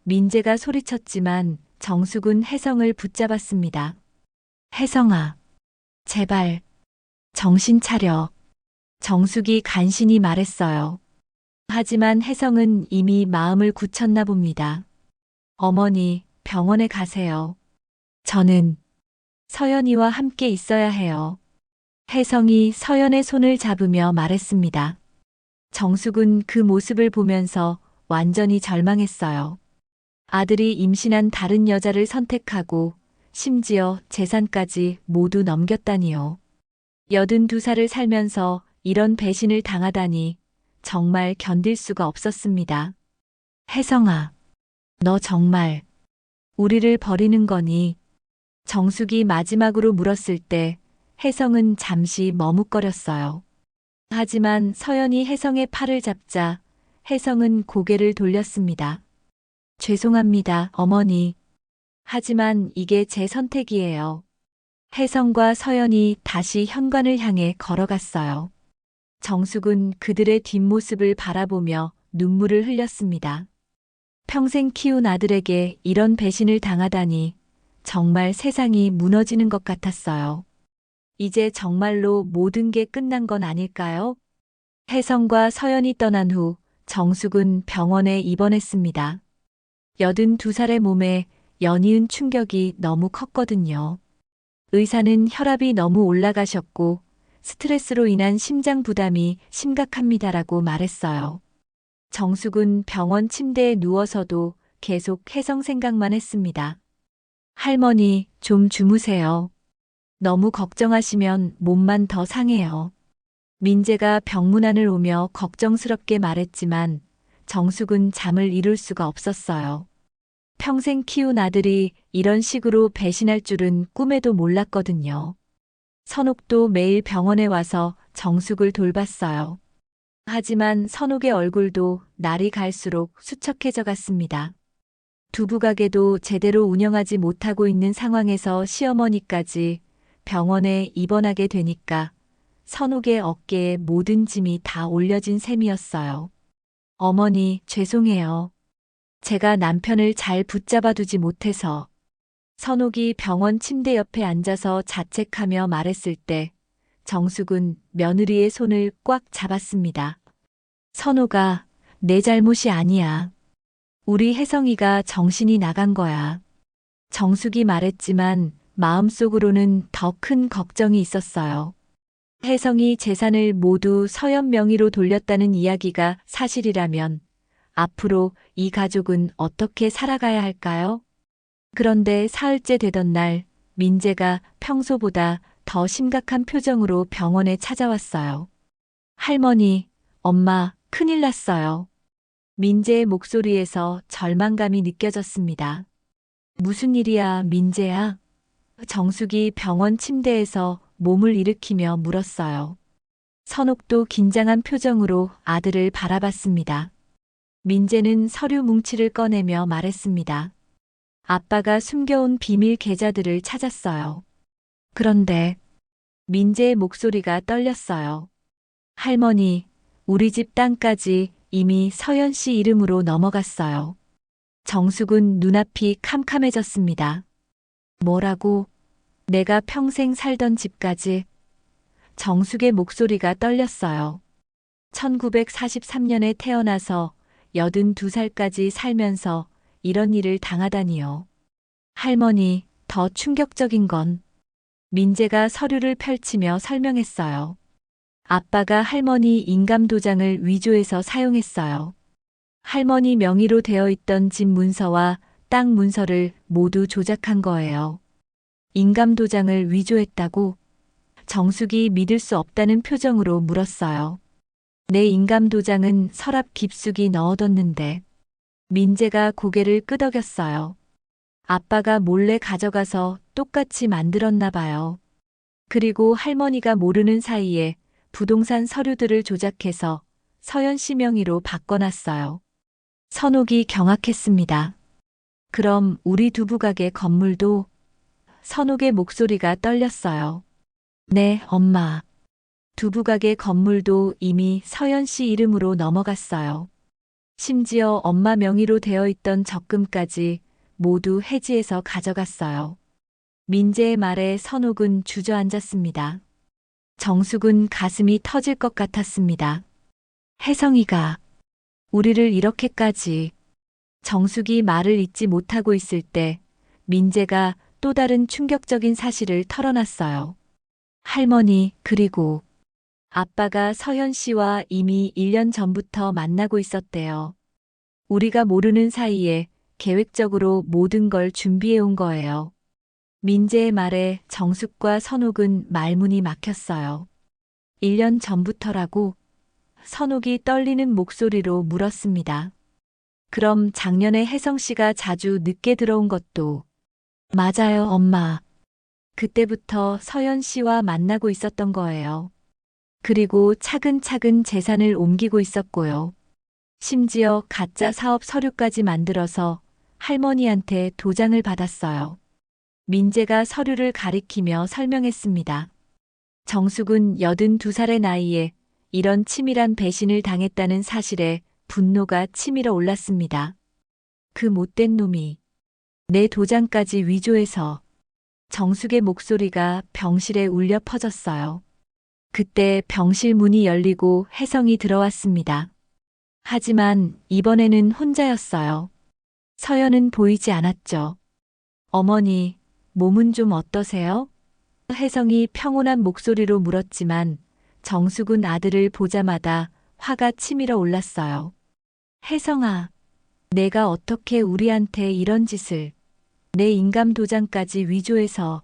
민재가 소리쳤지만 정숙은 혜성을 붙잡았습니다. 혜성아, 제발, 정신 차려. 정숙이 간신히 말했어요. 하지만 혜성은 이미 마음을 굳혔나 봅니다. 어머니, 병원에 가세요. 저는 서연이와 함께 있어야 해요. 혜성이 서연의 손을 잡으며 말했습니다. 정숙은 그 모습을 보면서 완전히 절망했어요. 아들이 임신한 다른 여자를 선택하고 심지어 재산까지 모두 넘겼다니요. 82살을 살면서 이런 배신을 당하다니 정말 견딜 수가 없었습니다. 혜성아, 너 정말 우리를 버리는 거니? 정숙이 마지막으로 물었을 때 혜성은 잠시 머뭇거렸어요. 하지만 서연이 혜성의 팔을 잡자 혜성은 고개를 돌렸습니다. 죄송합니다, 어머니. 하지만 이게 제 선택이에요. 혜성과 서연이 다시 현관을 향해 걸어갔어요. 정숙은 그들의 뒷모습을 바라보며 눈물을 흘렸습니다. 평생 키운 아들에게 이런 배신을 당하다니 정말 세상이 무너지는 것 같았어요. 이제 정말로 모든 게 끝난 건 아닐까요? 혜성과 서연이 떠난 후 정숙은 병원에 입원했습니다. 82살의 몸에 연이은 충격이 너무 컸거든요. 의사는 혈압이 너무 올라가셨고 스트레스로 인한 심장 부담이 심각합니다라고 말했어요. 정숙은 병원 침대에 누워서도 계속 혜성 생각만 했습니다. 할머니, 좀 주무세요. 너무 걱정하시면 몸만 더 상해요. 민재가 병문안을 오며 걱정스럽게 말했지만 정숙은 잠을 이룰 수가 없었어요. 평생 키운 아들이 이런 식으로 배신할 줄은 꿈에도 몰랐거든요. 선옥도 매일 병원에 와서 정숙을 돌봤어요. 하지만 선옥의 얼굴도 날이 갈수록 수척해져 갔습니다. 두부가게도 제대로 운영하지 못하고 있는 상황에서 시어머니까지 병원에 입원하게 되니까 선옥의 어깨에 모든 짐이 다 올려진 셈이었어요. 어머니, 죄송해요. 제가 남편을 잘 붙잡아 두지 못해서. 선옥이 병원 침대 옆에 앉아서 자책하며 말했을 때 정숙은 며느리의 손을 꽉 잡았습니다. 선옥아, 내 잘못이 아니야. 우리 혜성이가 정신이 나간 거야. 정숙이 말했지만 마음속으로는 더 큰 걱정이 있었어요. 혜성이 재산을 모두 서연 명의로 돌렸다는 이야기가 사실이라면 앞으로 이 가족은 어떻게 살아가야 할까요? 그런데 사흘째 되던 날, 민재가 평소보다 더 심각한 표정으로 병원에 찾아왔어요. 할머니, 엄마, 큰일 났어요. 민재의 목소리에서 절망감이 느껴졌습니다. 무슨 일이야, 민재야? 정숙이 병원 침대에서 몸을 일으키며 물었어요. 선옥도 긴장한 표정으로 아들을 바라봤습니다. 민재는 서류 뭉치를 꺼내며 말했습니다. 아빠가 숨겨온 비밀 계좌들을 찾았어요. 그런데 민재의 목소리가 떨렸어요. 할머니, 우리 집 땅까지 이미 서연 씨 이름으로 넘어갔어요. 정숙은 눈앞이 캄캄해졌습니다. 뭐라고? 내가 평생 살던 집까지? 정숙의 목소리가 떨렸어요. 1943년에 태어나서 82살까지 살면서 이런 일을 당하다니요. 할머니, 더 충격적인 건 민재가 서류를 펼치며 설명했어요. 아빠가 할머니 인감도장을 위조해서 사용했어요. 할머니 명의로 되어 있던 집 문서와 땅 문서를 모두 조작한 거예요. 인감도장을 위조했다고? 정숙이 믿을 수 없다는 표정으로 물었어요. 내 인감도장은 서랍 깊숙이 넣어뒀는데. 민재가 고개를 끄덕였어요. 아빠가 몰래 가져가서 똑같이 만들었나 봐요. 그리고 할머니가 모르는 사이에 부동산 서류들을 조작해서 서연 씨 명의로 바꿔놨어요. 선옥이 경악했습니다. 그럼 우리 두부가게 건물도? 선옥의 목소리가 떨렸어요. 네, 엄마. 두부가게 건물도 이미 서연 씨 이름으로 넘어갔어요. 심지어 엄마 명의로 되어 있던 적금까지 모두 해지해서 가져갔어요. 민재의 말에 선옥은 주저앉았습니다. 정숙은 가슴이 터질 것 같았습니다. 혜성이가 우리를 이렇게까지. 정숙이 말을 잇지 못하고 있을 때 민재가 또 다른 충격적인 사실을 털어놨어요. 할머니, 그리고 아빠가 서현 씨와 이미 1년 전부터 만나고 있었대요. 우리가 모르는 사이에 계획적으로 모든 걸 준비해 온 거예요. 민재의 말에 정숙과 선옥은 말문이 막혔어요. 1년 전부터라고? 선옥이 떨리는 목소리로 물었습니다. 그럼 작년에 혜성 씨가 자주 늦게 들어온 것도? 맞아요, 엄마. 그때부터 서연 씨와 만나고 있었던 거예요. 그리고 차근차근 재산을 옮기고 있었고요. 심지어 가짜 사업 서류까지 만들어서 할머니한테 도장을 받았어요. 민재가 서류를 가리키며 설명했습니다. 정숙은 82살의 나이에 이런 치밀한 배신을 당했다는 사실에 분노가 치밀어 올랐습니다. 그 못된 놈이 내 도장까지 위조해서. 정숙의 목소리가 병실에 울려 퍼졌어요. 그때 병실 문이 열리고 혜성이 들어왔습니다. 하지만 이번에는 혼자였어요. 서연은 보이지 않았죠. 어머니, 몸은 좀 어떠세요? 혜성이 평온한 목소리로 물었지만 정숙은 아들을 보자마자 화가 치밀어 올랐어요. 혜성아, 내가 어떻게 우리한테 이런 짓을. 내 인감 도장까지 위조해서.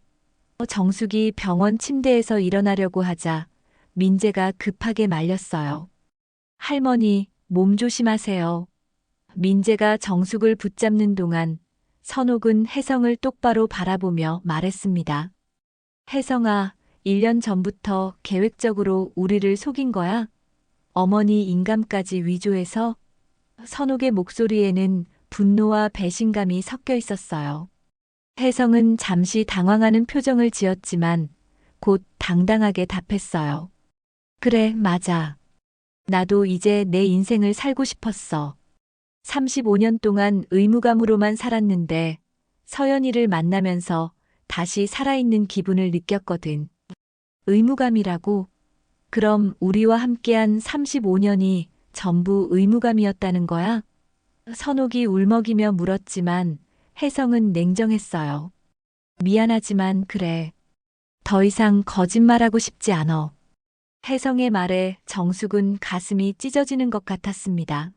정숙이 병원 침대에서 일어나려고 하자 민재가 급하게 말렸어요. 할머니, 몸 조심하세요. 민재가 정숙을 붙잡는 동안 선옥은 혜성을 똑바로 바라보며 말했습니다. 혜성아, 1년 전부터 계획적으로 우리를 속인 거야? 어머니 인감까지 위조해서? 선옥의 목소리에는 분노와 배신감이 섞여 있었어요. 혜성은 잠시 당황하는 표정을 지었지만 곧 당당하게 답했어요. 그래, 맞아. 나도 이제 내 인생을 살고 싶었어. 35년 동안 의무감으로만 살았는데 서연이를 만나면서 다시 살아있는 기분을 느꼈거든. 의무감이라고? 그럼 우리와 함께한 35년이 전부 의무감이었다는 거야? 선옥이 울먹이며 물었지만 혜성은 냉정했어요. 미안하지만 그래. 더 이상 거짓말하고 싶지 않어. 혜성의 말에 정숙은 가슴이 찢어지는 것 같았습니다.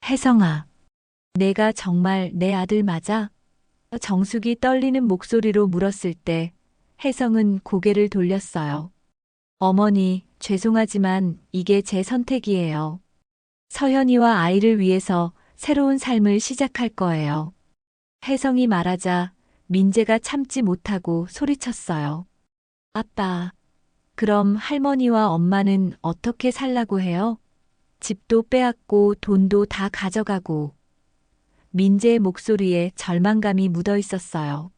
혜성아, 내가 정말 내 아들 맞아? 정숙이 떨리는 목소리로 물었을 때 혜성은 고개를 돌렸어요. 어머니, 죄송하지만 이게 제 선택이에요. 서현이와 아이를 위해서 새로운 삶을 시작할 거예요. 혜성이 말하자 민재가 참지 못하고 소리쳤어요. 아빠, 그럼 할머니와 엄마는 어떻게 살라고 해요? 집도 빼앗고 돈도 다 가져가고. 민재의 목소리에 절망감이 묻어 있었어요.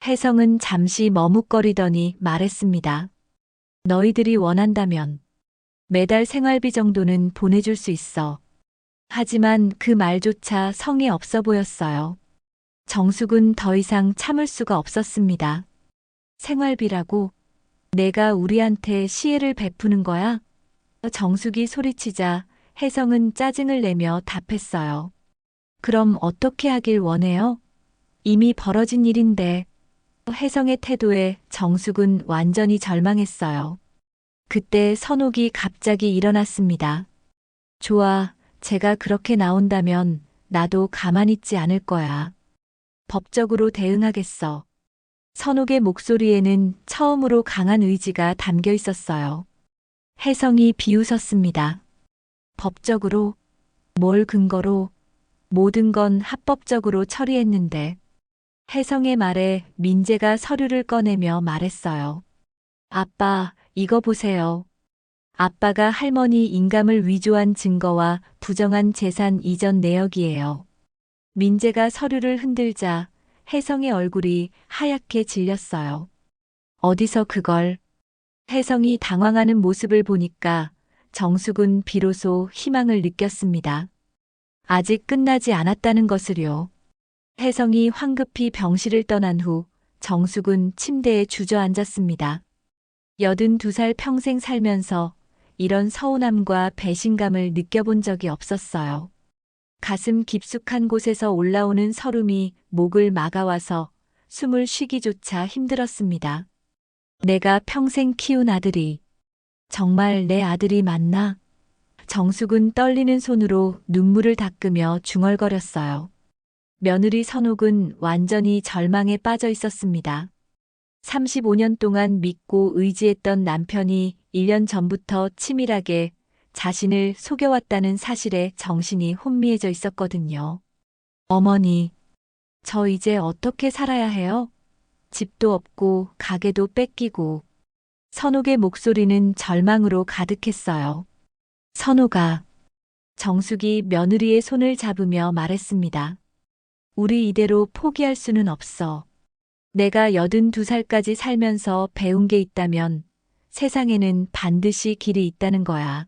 혜성은 잠시 머뭇거리더니 말했습니다. 너희들이 원한다면 매달 생활비 정도는 보내줄 수 있어. 하지만 그 말조차 성의 없어 보였어요. 정숙은 더 이상 참을 수가 없었습니다. 생활비라고? 내가 우리한테 시혜를 베푸는 거야? 정숙이 소리치자 혜성은 짜증을 내며 답했어요. 그럼 어떻게 하길 원해요? 이미 벌어진 일인데. 혜성의 태도에 정숙은 완전히 절망했어요. 그때 선옥이 갑자기 일어났습니다. 좋아, 제가 그렇게 나온다면 나도 가만히 있지 않을 거야. 법적으로 대응하겠어. 선옥의 목소리에는 처음으로 강한 의지가 담겨 있었어요. 혜성이 비웃었습니다. 법적으로? 뭘 근거로? 모든 건 합법적으로 처리했는데. 혜성의 말에 민재가 서류를 꺼내며 말했어요. 아빠, 이거 보세요. 아빠가 할머니 인감을 위조한 증거와 부정한 재산 이전 내역이에요. 민재가 서류를 흔들자 혜성의 얼굴이 하얗게 질렸어요. 어디서 그걸? 혜성이 당황하는 모습을 보니까 정숙은 비로소 희망을 느꼈습니다. 아직 끝나지 않았다는 것을요. 혜성이 황급히 병실을 떠난 후 정숙은 침대에 주저앉았습니다. 82살 평생 살면서 이런 서운함과 배신감을 느껴본 적이 없었어요. 가슴 깊숙한 곳에서 올라오는 설움이 목을 막아와서 숨을 쉬기조차 힘들었습니다. 내가 평생 키운 아들이 정말 내 아들이 맞나? 정숙은 떨리는 손으로 눈물을 닦으며 중얼거렸어요. 며느리 선옥은 완전히 절망에 빠져 있었습니다. 35년 동안 믿고 의지했던 남편이 1년 전부터 치밀하게 자신을 속여왔다는 사실에 정신이 혼미해져 있었거든요. 어머니, 저 이제 어떻게 살아야 해요? 집도 없고 가게도 뺏기고. 선옥의 목소리는 절망으로 가득했어요. 선옥아, 정숙이 며느리의 손을 잡으며 말했습니다. 우리 이대로 포기할 수는 없어. 내가 82살까지 살면서 배운 게 있다면 세상에는 반드시 길이 있다는 거야.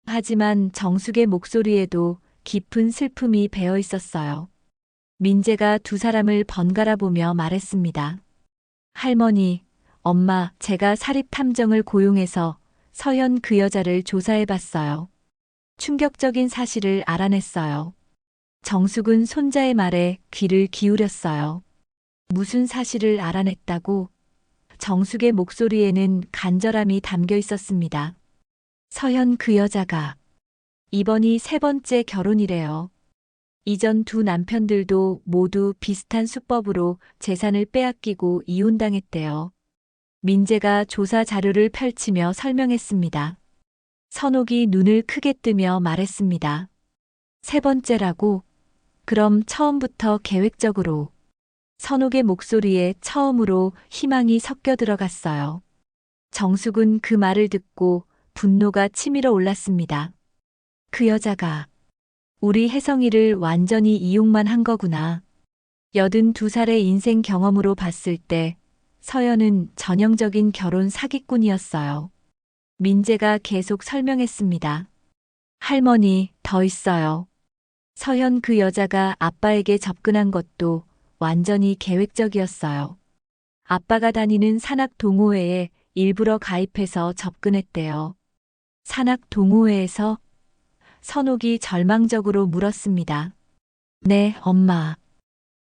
하지만 정숙의 목소리에도 깊은 슬픔이 배어 있었어요. 민재가 두 사람을 번갈아 보며 말했습니다. 할머니, 엄마, 제가 사립탐정을 고용해서 서현 그 여자를 조사해 봤어요. 충격적인 사실을 알아냈어요. 정숙은 손자의 말에 귀를 기울였어요. 무슨 사실을 알아냈다고? 정숙의 목소리에는 간절함이 담겨 있었습니다. 서현 그 여자가 이번이 세 번째 결혼이래요. 이전 두 남편들도 모두 비슷한 수법으로 재산을 빼앗기고 이혼당했대요. 민재가 조사 자료를 펼치며 설명했습니다. 선옥이 눈을 크게 뜨며 말했습니다. 세 번째라고? 그럼 처음부터 계획적으로. 선옥의 목소리에 처음으로 희망이 섞여 들어갔어요. 정숙은 그 말을 듣고 분노가 치밀어 올랐습니다. 그 여자가 우리 혜성이를 완전히 이용만 한 거구나. 82살의 인생 경험으로 봤을 때 서연은 전형적인 결혼 사기꾼이었어요. 민재가 계속 설명했습니다. 할머니, 더 있어요. 서현 그 여자가 아빠에게 접근한 것도 완전히 계획적이었어요. 아빠가 다니는 산악 동호회에 일부러 가입해서 접근했대요. 산악 동호회에서? 선옥이 절망적으로 물었습니다. 네, 엄마.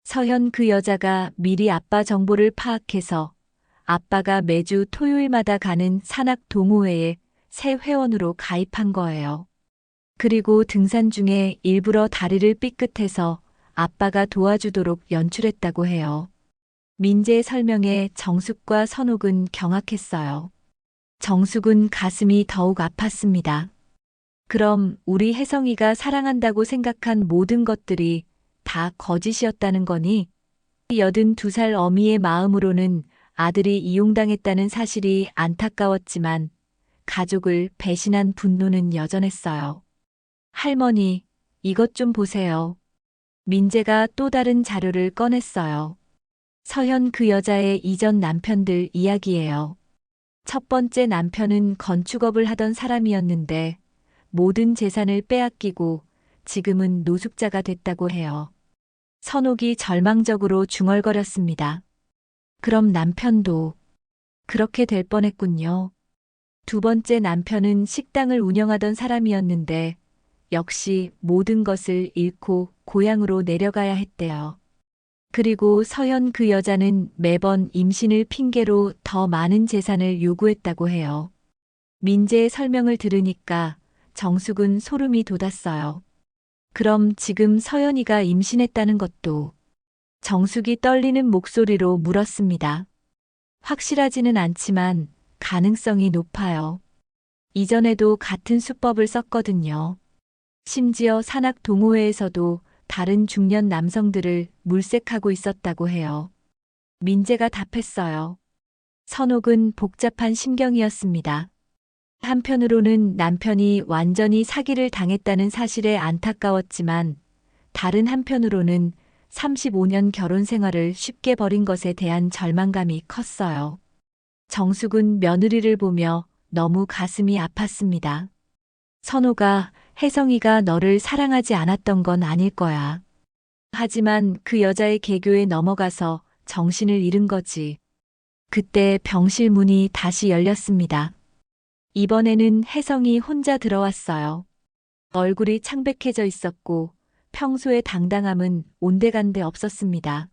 서현 그 여자가 미리 아빠 정보를 파악해서 아빠가 매주 토요일마다 가는 산악 동호회에 새 회원으로 가입한 거예요. 그리고 등산 중에 일부러 다리를 삐끗해서 아빠가 도와주도록 연출했다고 해요. 민재의 설명에 정숙과 선옥은 경악했어요. 정숙은 가슴이 더욱 아팠습니다. 그럼 우리 혜성이가 사랑한다고 생각한 모든 것들이 다 거짓이었다는 거니? 82살 어미의 마음으로는 아들이 이용당했다는 사실이 안타까웠지만 가족을 배신한 분노는 여전했어요. 할머니, 이것 좀 보세요. 민재가 또 다른 자료를 꺼냈어요. 서현 그 여자의 이전 남편들 이야기예요. 첫 번째 남편은 건축업을 하던 사람이었는데 모든 재산을 빼앗기고 지금은 노숙자가 됐다고 해요. 선옥이 절망적으로 중얼거렸습니다. 그럼 남편도 그렇게 될 뻔했군요. 두 번째 남편은 식당을 운영하던 사람이었는데 역시 모든 것을 잃고 고향으로 내려가야 했대요. 그리고 서현 그 여자는 매번 임신을 핑계로 더 많은 재산을 요구했다고 해요. 민재의 설명을 들으니까 정숙은 소름이 돋았어요. 그럼 지금 서연이가 임신했다는 것도? 정숙이 떨리는 목소리로 물었습니다. 확실하지는 않지만 가능성이 높아요. 이전에도 같은 수법을 썼거든요. 심지어 산악 동호회에서도 다른 중년 남성들을 물색하고 있었다고 해요. 민재가 답했어요. 선옥은 복잡한 심경이었습니다. 한편으로는 남편이 완전히 사기를 당했다는 사실에 안타까웠지만 다른 한편으로는 35년 결혼 생활을 쉽게 버린 것에 대한 절망감이 컸어요. 정숙은 며느리를 보며 너무 가슴이 아팠습니다. 선호가 혜성이가 너를 사랑하지 않았던 건 아닐 거야. 하지만 그 여자의 개교에 넘어가서 정신을 잃은 거지. 그때 병실 문이 다시 열렸습니다. 이번에는 혜성이 혼자 들어왔어요. 얼굴이 창백해져 있었고 평소의 당당함은 온데간데 없었습니다.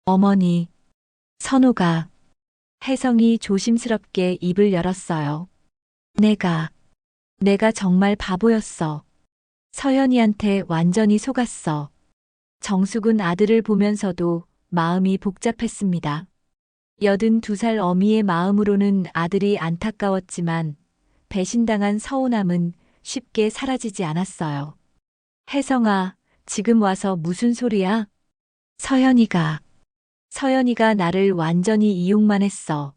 어머니, 선호가. 혜성이 조심스럽게 입을 열었어요. 내가 정말 바보였어. 서연이한테 완전히 속았어. 정숙은 아들을 보면서도 마음이 복잡했습니다. 82살 어미의 마음으로는 아들이 안타까웠지만 배신당한 서운함은 쉽게 사라지지 않았어요. 혜성아, 지금 와서 무슨 소리야? 서연이가 나를 완전히 이용만 했어.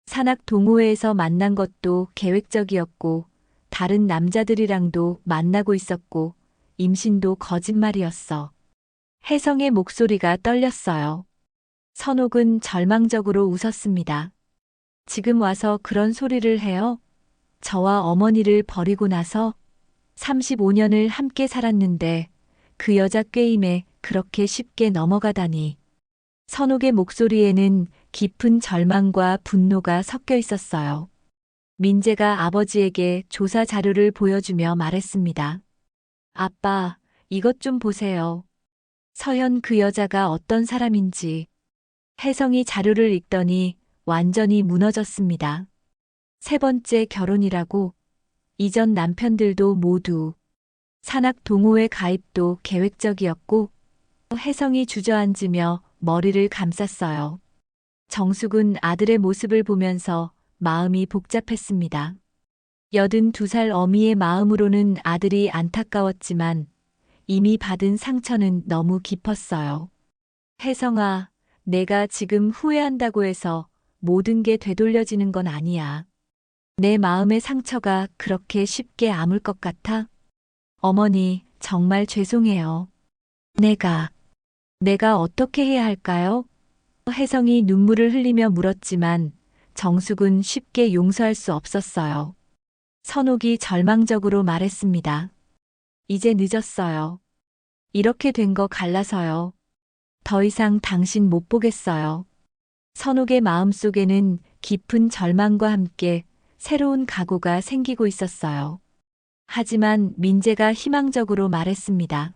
산악 동호회에서 만난 것도 계획적이었고, 다른 남자들이랑도 만나고 있었고, 임신도 거짓말이었어. 혜성의 목소리가 떨렸어요. 선옥은 절망적으로 웃었습니다. 지금 와서 그런 소리를 해요? 저와 어머니를 버리고 나서 35년을 함께 살았는데 그 여자 꾀임에 그렇게 쉽게 넘어가다니. 선옥의 목소리에는 깊은 절망과 분노가 섞여 있었어요. 민재가 아버지에게 조사 자료를 보여주며 말했습니다. 아빠, 이것 좀 보세요. 서현 그 여자가 어떤 사람인지. 혜성이 자료를 읽더니 완전히 무너졌습니다. 세 번째 결혼이라고. 이전 남편들도 모두 산악 동호회 가입도 계획적이었고, 혜성이 주저앉으며 머리를 감쌌어요. 정숙은 아들의 모습을 보면서 마음이 복잡했습니다. 82살 어미의 마음으로는 아들이 안타까웠지만 이미 받은 상처는 너무 깊었어요. 혜성아, 내가 지금 후회한다고 해서 모든 게 되돌려지는 건 아니야. 내 마음의 상처가 그렇게 쉽게 아물 것 같아? 어머니, 정말 죄송해요. 내가 어떻게 해야 할까요? 혜성이 눈물을 흘리며 물었지만 정숙은 쉽게 용서할 수 없었어요. 선옥이 절망적으로 말했습니다. 이제 늦었어요. 이렇게 된 거 갈라서요. 더 이상 당신 못 보겠어요. 선옥의 마음속에는 깊은 절망과 함께 새로운 각오가 생기고 있었어요. 하지만 민재가 희망적으로 말했습니다.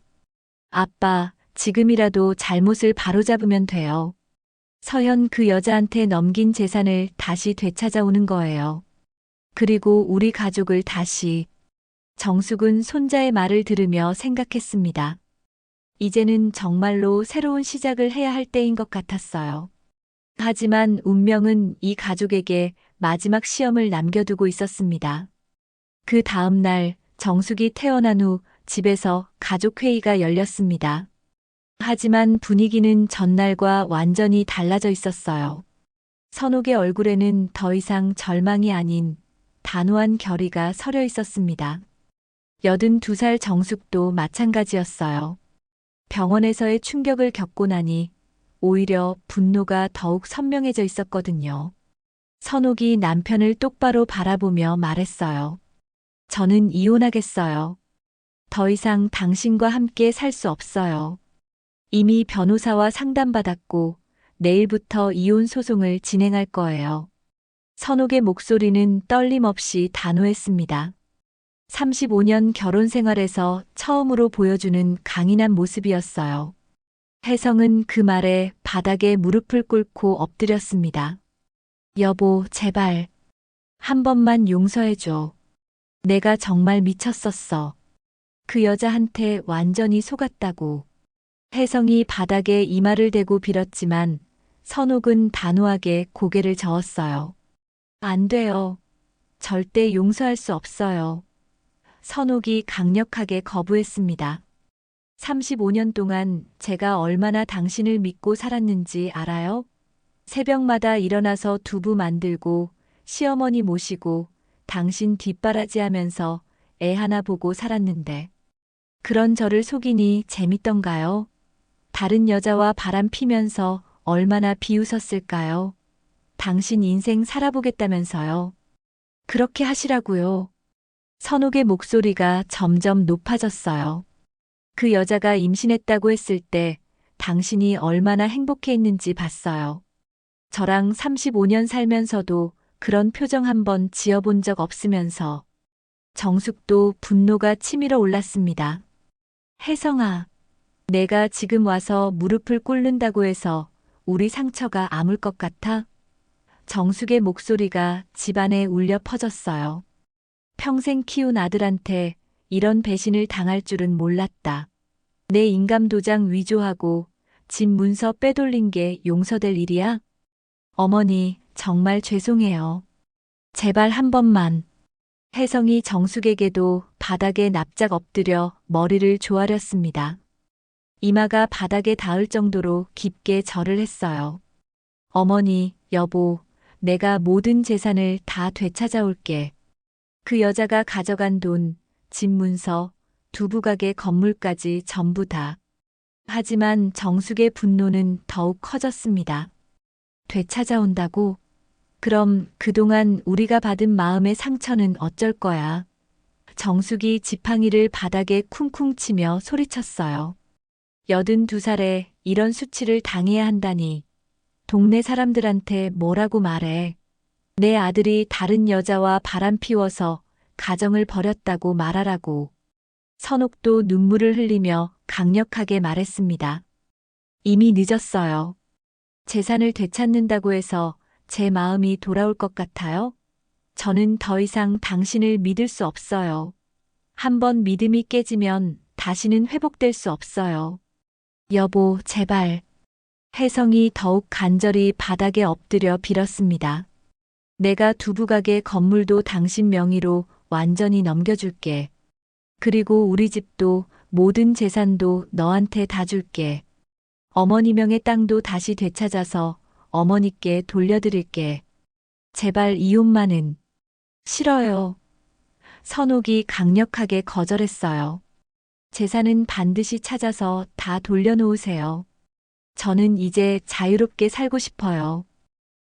아빠, 지금이라도 잘못을 바로잡으면 돼요. 서현 그 여자한테 넘긴 재산을 다시 되찾아오는 거예요. 그리고 우리 가족을 다시. 정숙은 손자의 말을 들으며 생각했습니다. 이제는 정말로 새로운 시작을 해야 할 때인 것 같았어요. 하지만 운명은 이 가족에게 마지막 시험을 남겨두고 있었습니다. 그 다음 날 정숙이 태어난 후 집에서 가족회의가 열렸습니다. 하지만 분위기는 전날과 완전히 달라져 있었어요. 선옥의 얼굴에는 더 이상 절망이 아닌 단호한 결의가 서려 있었습니다. 82살 정숙도 마찬가지였어요. 병원에서의 충격을 겪고 나니 오히려 분노가 더욱 선명해져 있었거든요. 선옥이 남편을 똑바로 바라보며 말했어요. 저는 이혼하겠어요. 더 이상 당신과 함께 살 수 없어요. 이미 변호사와 상담받았고 내일부터 이혼 소송을 진행할 거예요. 선옥의 목소리는 떨림 없이 단호했습니다. 35년 결혼 생활에서 처음으로 보여주는 강인한 모습이었어요. 혜성은 그 말에 바닥에 무릎을 꿇고 엎드렸습니다. 여보, 제발. 한 번만 용서해줘. 내가 정말 미쳤었어. 그 여자한테 완전히 속았다고. 혜성이 바닥에 이마를 대고 빌었지만 선옥은 단호하게 고개를 저었어요. 안 돼요. 절대 용서할 수 없어요. 선옥이 강력하게 거부했습니다. 35년 동안 제가 얼마나 당신을 믿고 살았는지 알아요? 새벽마다 일어나서 두부 만들고 시어머니 모시고 당신 뒷바라지 하면서 애 하나 보고 살았는데 그런 저를 속이니 재밌던가요? 다른 여자와 바람 피면서 얼마나 비웃었을까요? 당신 인생 살아보겠다면서요. 그렇게 하시라고요. 선옥의 목소리가 점점 높아졌어요. 그 여자가 임신했다고 했을 때 당신이 얼마나 행복해했는지 봤어요. 저랑 35년 살면서도 그런 표정 한번 지어본 적 없으면서 정숙도 분노가 치밀어 올랐습니다. 혜성아, 내가 지금 와서 무릎을 꿇는다고 해서 우리 상처가 아물 것 같아? 정숙의 목소리가 집안에 울려 퍼졌어요. 평생 키운 아들한테 이런 배신을 당할 줄은 몰랐다. 내 인감도장 위조하고 집 문서 빼돌린 게 용서될 일이야? 어머니, 정말 죄송해요. 제발 한 번만. 혜성이 정숙에게도 바닥에 납작 엎드려 머리를 조아렸습니다. 이마가 바닥에 닿을 정도로 깊게 절을 했어요. 어머니, 여보, 내가 모든 재산을 다 되찾아올게. 그 여자가 가져간 돈, 집 문서, 두 부각의 건물까지 전부 다. 하지만 정숙의 분노는 더욱 커졌습니다. 되찾아온다고? 그럼 그동안 우리가 받은 마음의 상처는 어쩔 거야? 정숙이 지팡이를 바닥에 쿵쿵 치며 소리쳤어요. 82살에 이런 수치를 당해야 한다니. 동네 사람들한테 뭐라고 말해. 내 아들이 다른 여자와 바람 피워서 가정을 버렸다고 말하라고. 선옥도 눈물을 흘리며 강력하게 말했습니다. 이미 늦었어요. 재산을 되찾는다고 해서 제 마음이 돌아올 것 같아요? 저는 더 이상 당신을 믿을 수 없어요. 한번 믿음이 깨지면 다시는 회복될 수 없어요. 여보, 제발. 혜성이 더욱 간절히 바닥에 엎드려 빌었습니다. 내가 두 부각의 건물도 당신 명의로 완전히 넘겨줄게. 그리고 우리 집도 모든 재산도 너한테 다 줄게. 어머니 명의 땅도 다시 되찾아서 어머니께 돌려드릴게. 제발 이혼만은. 싫어요. 선옥이 강력하게 거절했어요. 재산은 반드시 찾아서 다 돌려놓으세요. 저는 이제 자유롭게 살고 싶어요.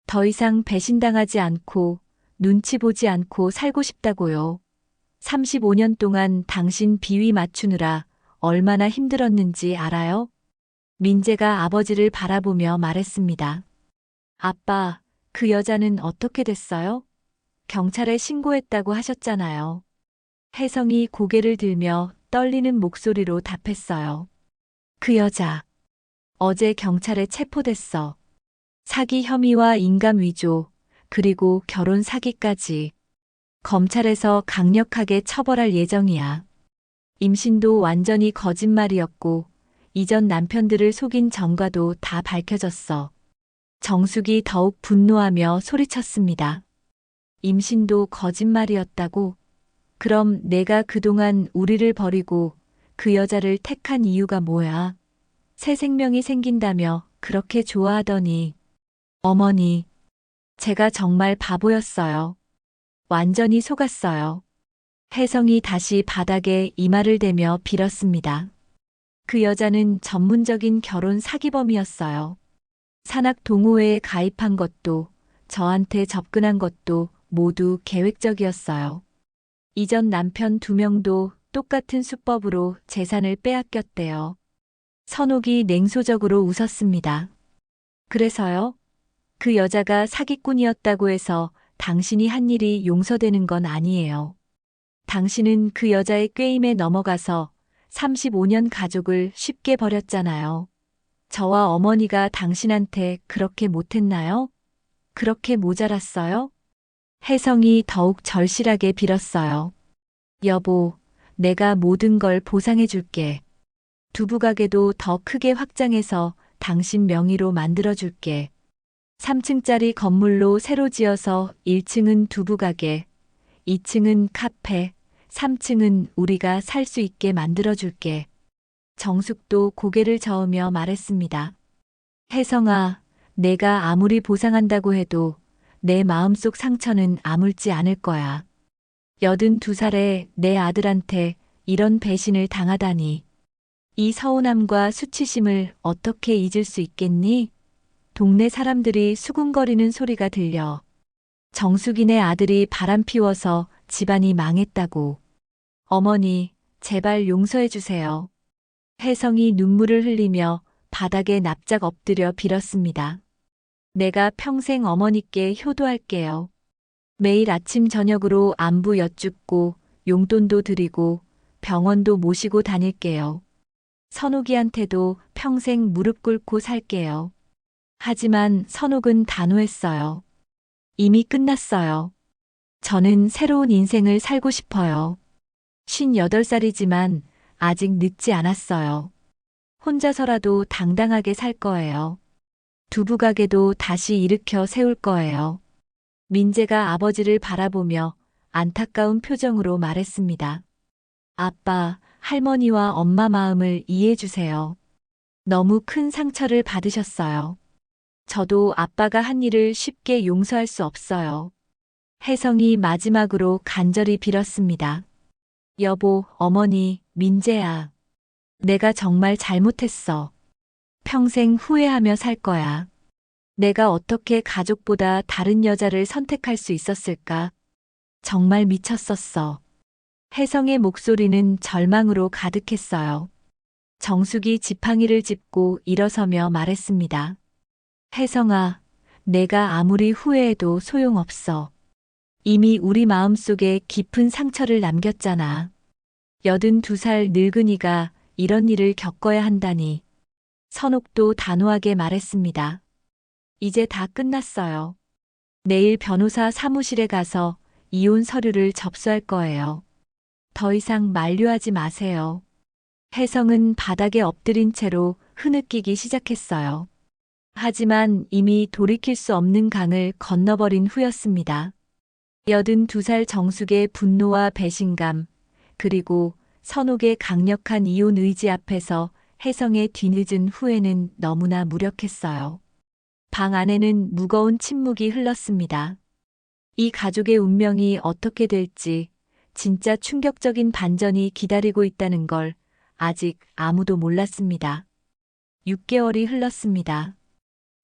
더 이상 배신당하지 않고 눈치 보지 않고 살고 싶다고요. 35년 동안 당신 비위 맞추느라 얼마나 힘들었는지 알아요? 민재가 아버지를 바라보며 말했습니다. 아빠, 그 여자는 어떻게 됐어요? 경찰에 신고했다고 하셨잖아요. 혜성이 고개를 들며 떨리는 목소리로 답했어요. 그 여자, 어제 경찰에 체포됐어. 사기 혐의와 인감 위조, 그리고 결혼 사기까지. 검찰에서 강력하게 처벌할 예정이야. 임신도 완전히 거짓말이었고, 이전 남편들을 속인 전과도 다 밝혀졌어. 정숙이 더욱 분노하며 소리쳤습니다. 임신도 거짓말이었다고? 그럼 내가 그동안 우리를 버리고 그 여자를 택한 이유가 뭐야? 새 생명이 생긴다며 그렇게 좋아하더니. 어머니, 제가 정말 바보였어요. 완전히 속았어요. 혜성이 다시 바닥에 이마를 대며 빌었습니다. 그 여자는 전문적인 결혼 사기범이었어요. 산악 동호회에 가입한 것도 저한테 접근한 것도 모두 계획적이었어요. 이전 남편 2명도 똑같은 수법으로 재산을 빼앗겼대요. 선옥이 냉소적으로 웃었습니다. 그래서요? 그 여자가 사기꾼이었다고 해서 당신이 한 일이 용서되는 건 아니에요. 당신은 그 여자의 꾀임에 넘어가서 35년 가족을 쉽게 버렸잖아요. 저와 어머니가 당신한테 그렇게 못했나요? 그렇게 모자랐어요? 혜성이 더욱 절실하게 빌었어요. 여보, 내가 모든 걸 보상해 줄게. 두 부가게도 더 크게 확장해서 당신 명의로 만들어 줄게. 3층짜리 건물로 새로 지어서 1층은 두 부가게, 2층은 카페, 3층은 우리가 살 수 있게 만들어 줄게. 정숙도 고개를 저으며 말했습니다. 혜성아, 내가 아무리 보상한다고 해도 내 마음속 상처는 아물지 않을 거야. 82살에 내 아들한테 이런 배신을 당하다니. 이 서운함과 수치심을 어떻게 잊을 수 있겠니? 동네 사람들이 수군거리는 소리가 들려. 정숙이네 아들이 바람 피워서 집안이 망했다고. 어머니, 제발 용서해 주세요. 혜성이 눈물을 흘리며 바닥에 납작 엎드려 빌었습니다. 내가 평생 어머니께 효도할게요. 매일 아침 저녁으로 안부 여쭙고 용돈도 드리고 병원도 모시고 다닐게요. 선옥이한테도 평생 무릎 꿇고 살게요. 하지만 선옥은 단호했어요. 이미 끝났어요. 저는 새로운 인생을 살고 싶어요. 58살이지만 아직 늦지 않았어요. 혼자서라도 당당하게 살 거예요. 두부가게도 다시 일으켜 세울 거예요. 민재가 아버지를 바라보며 안타까운 표정으로 말했습니다. 아빠, 할머니와 엄마 마음을 이해해 주세요. 너무 큰 상처를 받으셨어요. 저도 아빠가 한 일을 쉽게 용서할 수 없어요. 혜성이 마지막으로 간절히 빌었습니다. 여보, 어머니, 민재야. 내가 정말 잘못했어. 평생 후회하며 살 거야. 내가 어떻게 가족보다 다른 여자를 선택할 수 있었을까? 정말 미쳤었어. 혜성의 목소리는 절망으로 가득했어요. 정숙이 지팡이를 짚고 일어서며 말했습니다. 혜성아, 내가 아무리 후회해도 소용없어. 이미 우리 마음속에 깊은 상처를 남겼잖아. 82살 늙은이가 이런 일을 겪어야 한다니. 선옥도 단호하게 말했습니다. 이제 다 끝났어요. 내일 변호사 사무실에 가서 이혼 서류를 접수할 거예요. 더 이상 만류하지 마세요. 혜성은 바닥에 엎드린 채로 흐느끼기 시작했어요. 하지만 이미 돌이킬 수 없는 강을 건너버린 후였습니다. 82살 정숙의 분노와 배신감, 그리고 선옥의 강력한 이혼 의지 앞에서 혜성의 뒤늦은 후회는 너무나 무력했어요. 방 안에는 무거운 침묵이 흘렀습니다. 이 가족의 운명이 어떻게 될지 진짜 충격적인 반전이 기다리고 있다는 걸 아직 아무도 몰랐습니다. 6개월이 흘렀습니다.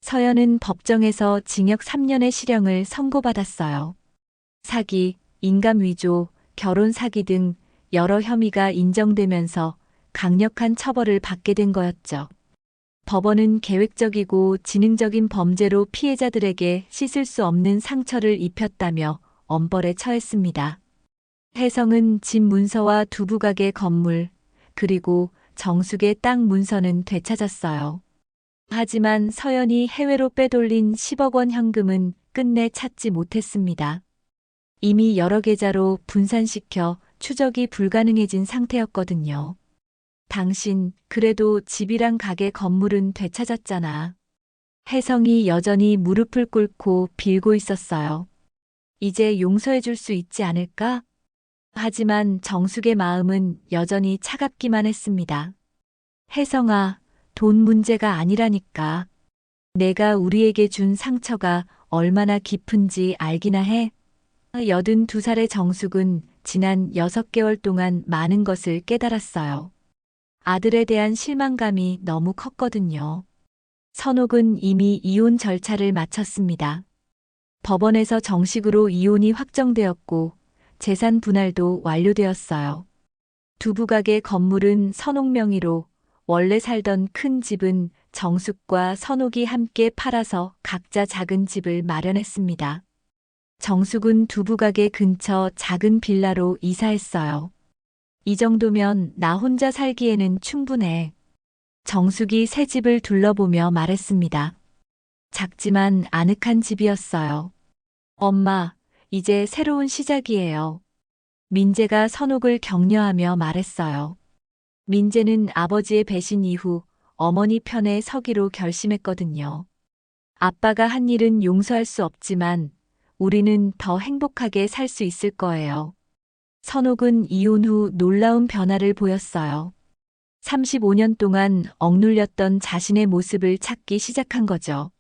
서연은 법정에서 징역 3년의 실형을 선고받았어요. 사기, 인감위조, 결혼 사기 등 여러 혐의가 인정되면서 강력한 처벌을 받게 된 거였죠. 법원은 계획적이고 지능적인 범죄로 피해자들에게 씻을 수 없는 상처를 입혔다며 엄벌에 처했습니다. 혜성은 집 문서와 두부가게 건물, 그리고 정숙의 땅 문서는 되찾았어요. 하지만 서연이 해외로 빼돌린 10억 원 현금은 끝내 찾지 못했습니다. 이미 여러 계좌로 분산시켜 추적이 불가능해진 상태였거든요. 당신, 그래도 집이랑 가게 건물은 되찾았잖아. 혜성이 여전히 무릎을 꿇고 빌고 있었어요. 이제 용서해 줄 수 있지 않을까? 하지만 정숙의 마음은 여전히 차갑기만 했습니다. 혜성아, 돈 문제가 아니라니까. 내가 우리에게 준 상처가 얼마나 깊은지 알기나 해. 82살의 정숙은 지난 6개월 동안 많은 것을 깨달았어요. 아들에 대한 실망감이 너무 컸거든요. 선옥은 이미 이혼 절차를 마쳤습니다. 법원에서 정식으로 이혼이 확정되었고 재산 분할도 완료되었어요. 두부가게 건물은 선옥 명의로, 원래 살던 큰 집은 정숙과 선옥이 함께 팔아서 각자 작은 집을 마련했습니다. 정숙은 두부가게 근처 작은 빌라로 이사했어요. 이 정도면 나 혼자 살기에는 충분해. 정숙이 새 집을 둘러보며 말했습니다. 작지만 아늑한 집이었어요. 엄마, 이제 새로운 시작이에요. 민재가 선옥을 격려하며 말했어요. 민재는 아버지의 배신 이후 어머니 편에 서기로 결심했거든요. 아빠가 한 일은 용서할 수 없지만 우리는 더 행복하게 살 수 있을 거예요. 선옥은 이혼 후 놀라운 변화를 보였어요. 35년 동안 억눌렸던 자신의 모습을 찾기 시작한 거죠.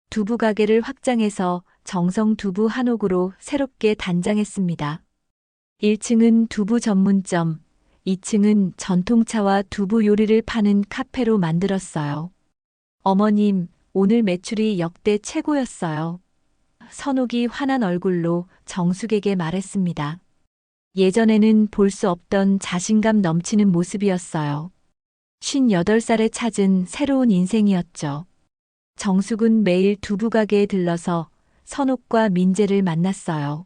두부 가게를 확장해서 정성 두부 한옥으로 새롭게 단장했습니다. 1층은 두부 전문점, 2층은 전통차와 두부 요리를 파는 카페로 만들었어요. 어머님, 오늘 매출이 역대 최고였어요. 선옥이 환한 얼굴로 정숙에게 말했습니다. 예전에는 볼 수 없던 자신감 넘치는 모습이었어요. 58살에 찾은 새로운 인생이었죠. 정숙은 매일 두부가게에 들러서 선옥과 민재를 만났어요.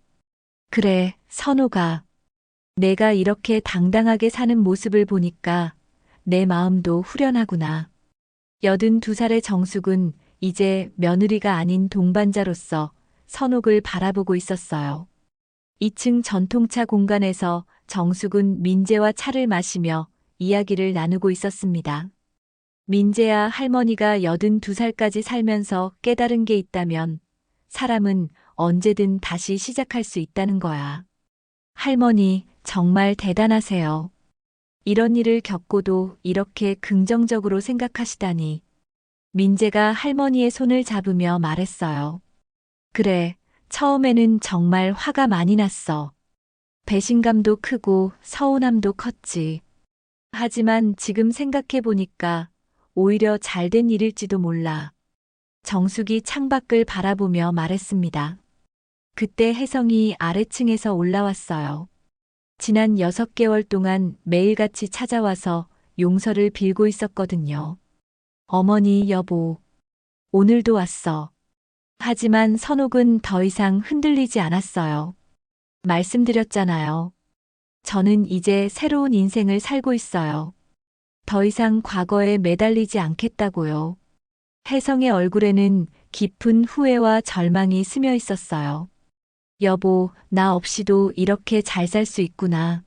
그래, 선옥아. 내가 이렇게 당당하게 사는 모습을 보니까 내 마음도 후련하구나. 82살의 정숙은 이제 며느리가 아닌 동반자로서 선옥을 바라보고 있었어요. 2층 전통차 공간에서 정숙은 민재와 차를 마시며 이야기를 나누고 있었습니다. 민재야, 할머니가 82살까지 살면서 깨달은 게 있다면 사람은 언제든 다시 시작할 수 있다는 거야. 할머니, 정말 대단하세요. 이런 일을 겪고도 이렇게 긍정적으로 생각하시다니. 민재가 할머니의 손을 잡으며 말했어요. 그래, 처음에는 정말 화가 많이 났어. 배신감도 크고 서운함도 컸지. 하지만 지금 생각해보니까 오히려 잘된 일일지도 몰라. 정숙이 창밖을 바라보며 말했습니다. 그때 혜성이 아래층에서 올라왔어요. 지난 6개월 동안 매일같이 찾아와서 용서를 빌고 있었거든요. 어머니, 여보, 오늘도 왔어. 하지만 선옥은 더 이상 흔들리지 않았어요. 말씀드렸잖아요. 저는 이제 새로운 인생을 살고 있어요. 더 이상 과거에 매달리지 않겠다고요. 혜성의 얼굴에는 깊은 후회와 절망이 스며 있었어요. 여보, 나 없이도 이렇게 잘 살 수 있구나.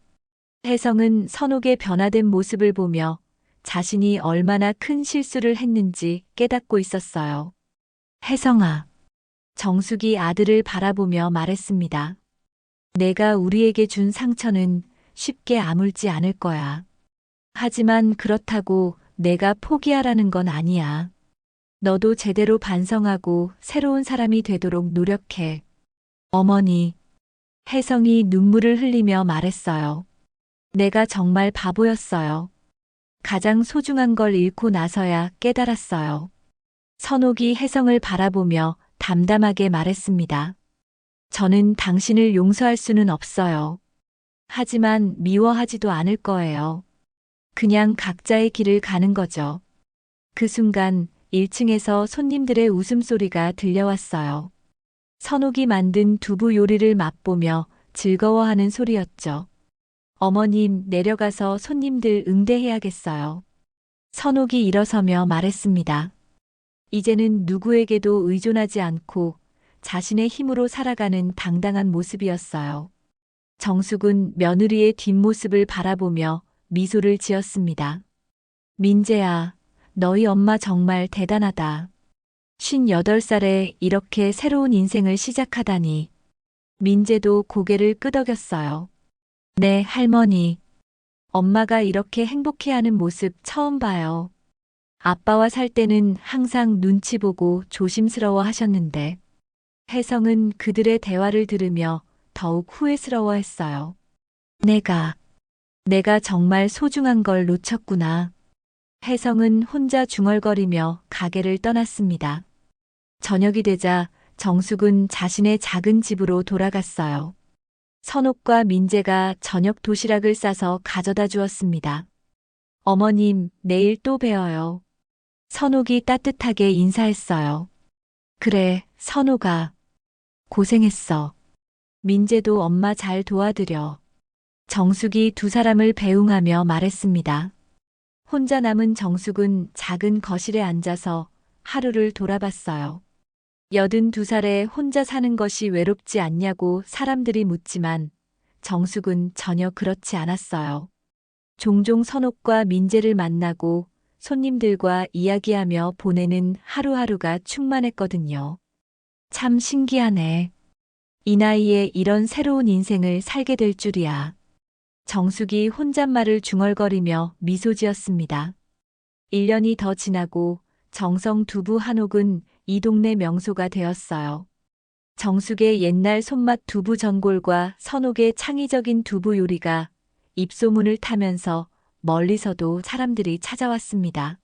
혜성은 선옥의 변화된 모습을 보며 자신이 얼마나 큰 실수를 했는지 깨닫고 있었어요. 혜성아. 정숙이 아들을 바라보며 말했습니다. 내가 우리에게 준 상처는 쉽게 아물지 않을 거야. 하지만 그렇다고 내가 포기하라는 건 아니야. 너도 제대로 반성하고 새로운 사람이 되도록 노력해. 어머니. 혜성이 눈물을 흘리며 말했어요. 내가 정말 바보였어요. 가장 소중한 걸 잃고 나서야 깨달았어요. 선옥이 혜성을 바라보며 담담하게 말했습니다. 저는 당신을 용서할 수는 없어요. 하지만 미워하지도 않을 거예요. 그냥 각자의 길을 가는 거죠. 그 순간 1층에서 손님들의 웃음소리가 들려왔어요. 선옥이 만든 두부 요리를 맛보며 즐거워하는 소리였죠. 어머님, 내려가서 손님들 응대해야겠어요. 선옥이 일어서며 말했습니다. 이제는 누구에게도 의존하지 않고 자신의 힘으로 살아가는 당당한 모습이었어요. 정숙은 며느리의 뒷모습을 바라보며 미소를 지었습니다. 민재야, 너희 엄마 정말 대단하다. 58살에 이렇게 새로운 인생을 시작하다니. 민재도 고개를 끄덕였어요. 네, 할머니. 엄마가 이렇게 행복해하는 모습 처음 봐요. 아빠와 살 때는 항상 눈치 보고 조심스러워 하셨는데. 혜성은 그들의 대화를 들으며 더욱 후회스러워 했어요. 내가 정말 소중한 걸 놓쳤구나. 혜성은 혼자 중얼거리며 가게를 떠났습니다. 저녁이 되자 정숙은 자신의 작은 집으로 돌아갔어요. 선옥과 민재가 저녁 도시락을 싸서 가져다 주었습니다. 어머님, 내일 또 봬요. 선옥이 따뜻하게 인사했어요. 그래, 선옥아. 고생했어. 민재도 엄마 잘 도와드려. 정숙이 두 사람을 배웅하며 말했습니다. 혼자 남은 정숙은 작은 거실에 앉아서 하루를 돌아봤어요. 82살에 혼자 사는 것이 외롭지 않냐고 사람들이 묻지만 정숙은 전혀 그렇지 않았어요. 종종 선옥과 민재를 만나고 손님들과 이야기하며 보내는 하루하루가 충만했거든요. 참 신기하네. 이 나이에 이런 새로운 인생을 살게 될 줄이야. 정숙이 혼잣말을 중얼거리며 미소 지었습니다. 1년이 더 지나고 정성 두부 한옥은 이 동네 명소가 되었어요. 정숙의 옛날 손맛 두부 전골과 선옥의 창의적인 두부 요리가 입소문을 타면서 멀리서도 사람들이 찾아왔습니다.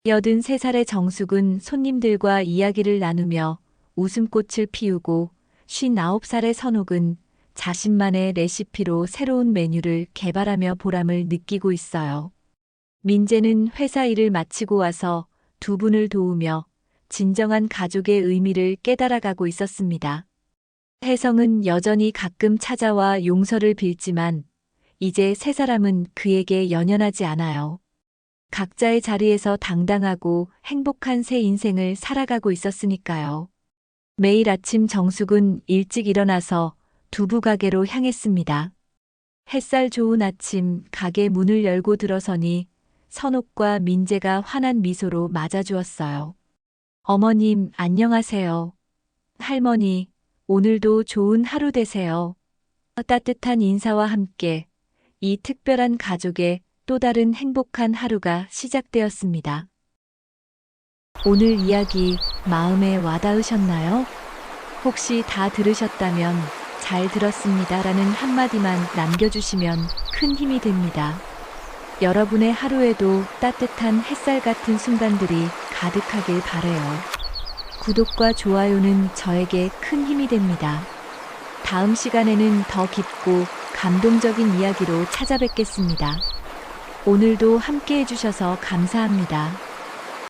83살의 정숙은 손님들과 이야기를 나누며 웃음꽃을 피우고 59살의 선옥은 자신만의 레시피로 새로운 메뉴를 개발하며 보람을 느끼고 있어요. 민재는 회사 일을 마치고 와서 두 분을 도우며 진정한 가족의 의미를 깨달아가고 있었습니다. 혜성은 여전히 가끔 찾아와 용서를 빌지만 이제 세 사람은 그에게 연연하지 않아요. 각자의 자리에서 당당하고 행복한 새 인생을 살아가고 있었으니까요. 매일 아침 정숙은 일찍 일어나서 두부 가게로 향했습니다. 햇살 좋은 아침 가게 문을 열고 들어서니 선옥과 민재가 환한 미소로 맞아주었어요. 어머님, 안녕하세요. 할머니, 오늘도 좋은 하루 되세요. 따뜻한 인사와 함께 이 특별한 가족의 또 다른 행복한 하루가 시작되었습니다. 오늘 이야기 마음에 와닿으셨나요? 혹시 다 들으셨다면 잘 들었습니다라는 한마디만 남겨주시면 큰 힘이 됩니다. 여러분의 하루에도 따뜻한 햇살 같은 순간들이 가득하길 바라요. 구독과 좋아요는 저에게 큰 힘이 됩니다. 다음 시간에는 더 깊고 감동적인 이야기로 찾아뵙겠습니다. 오늘도 함께 해주셔서 감사합니다.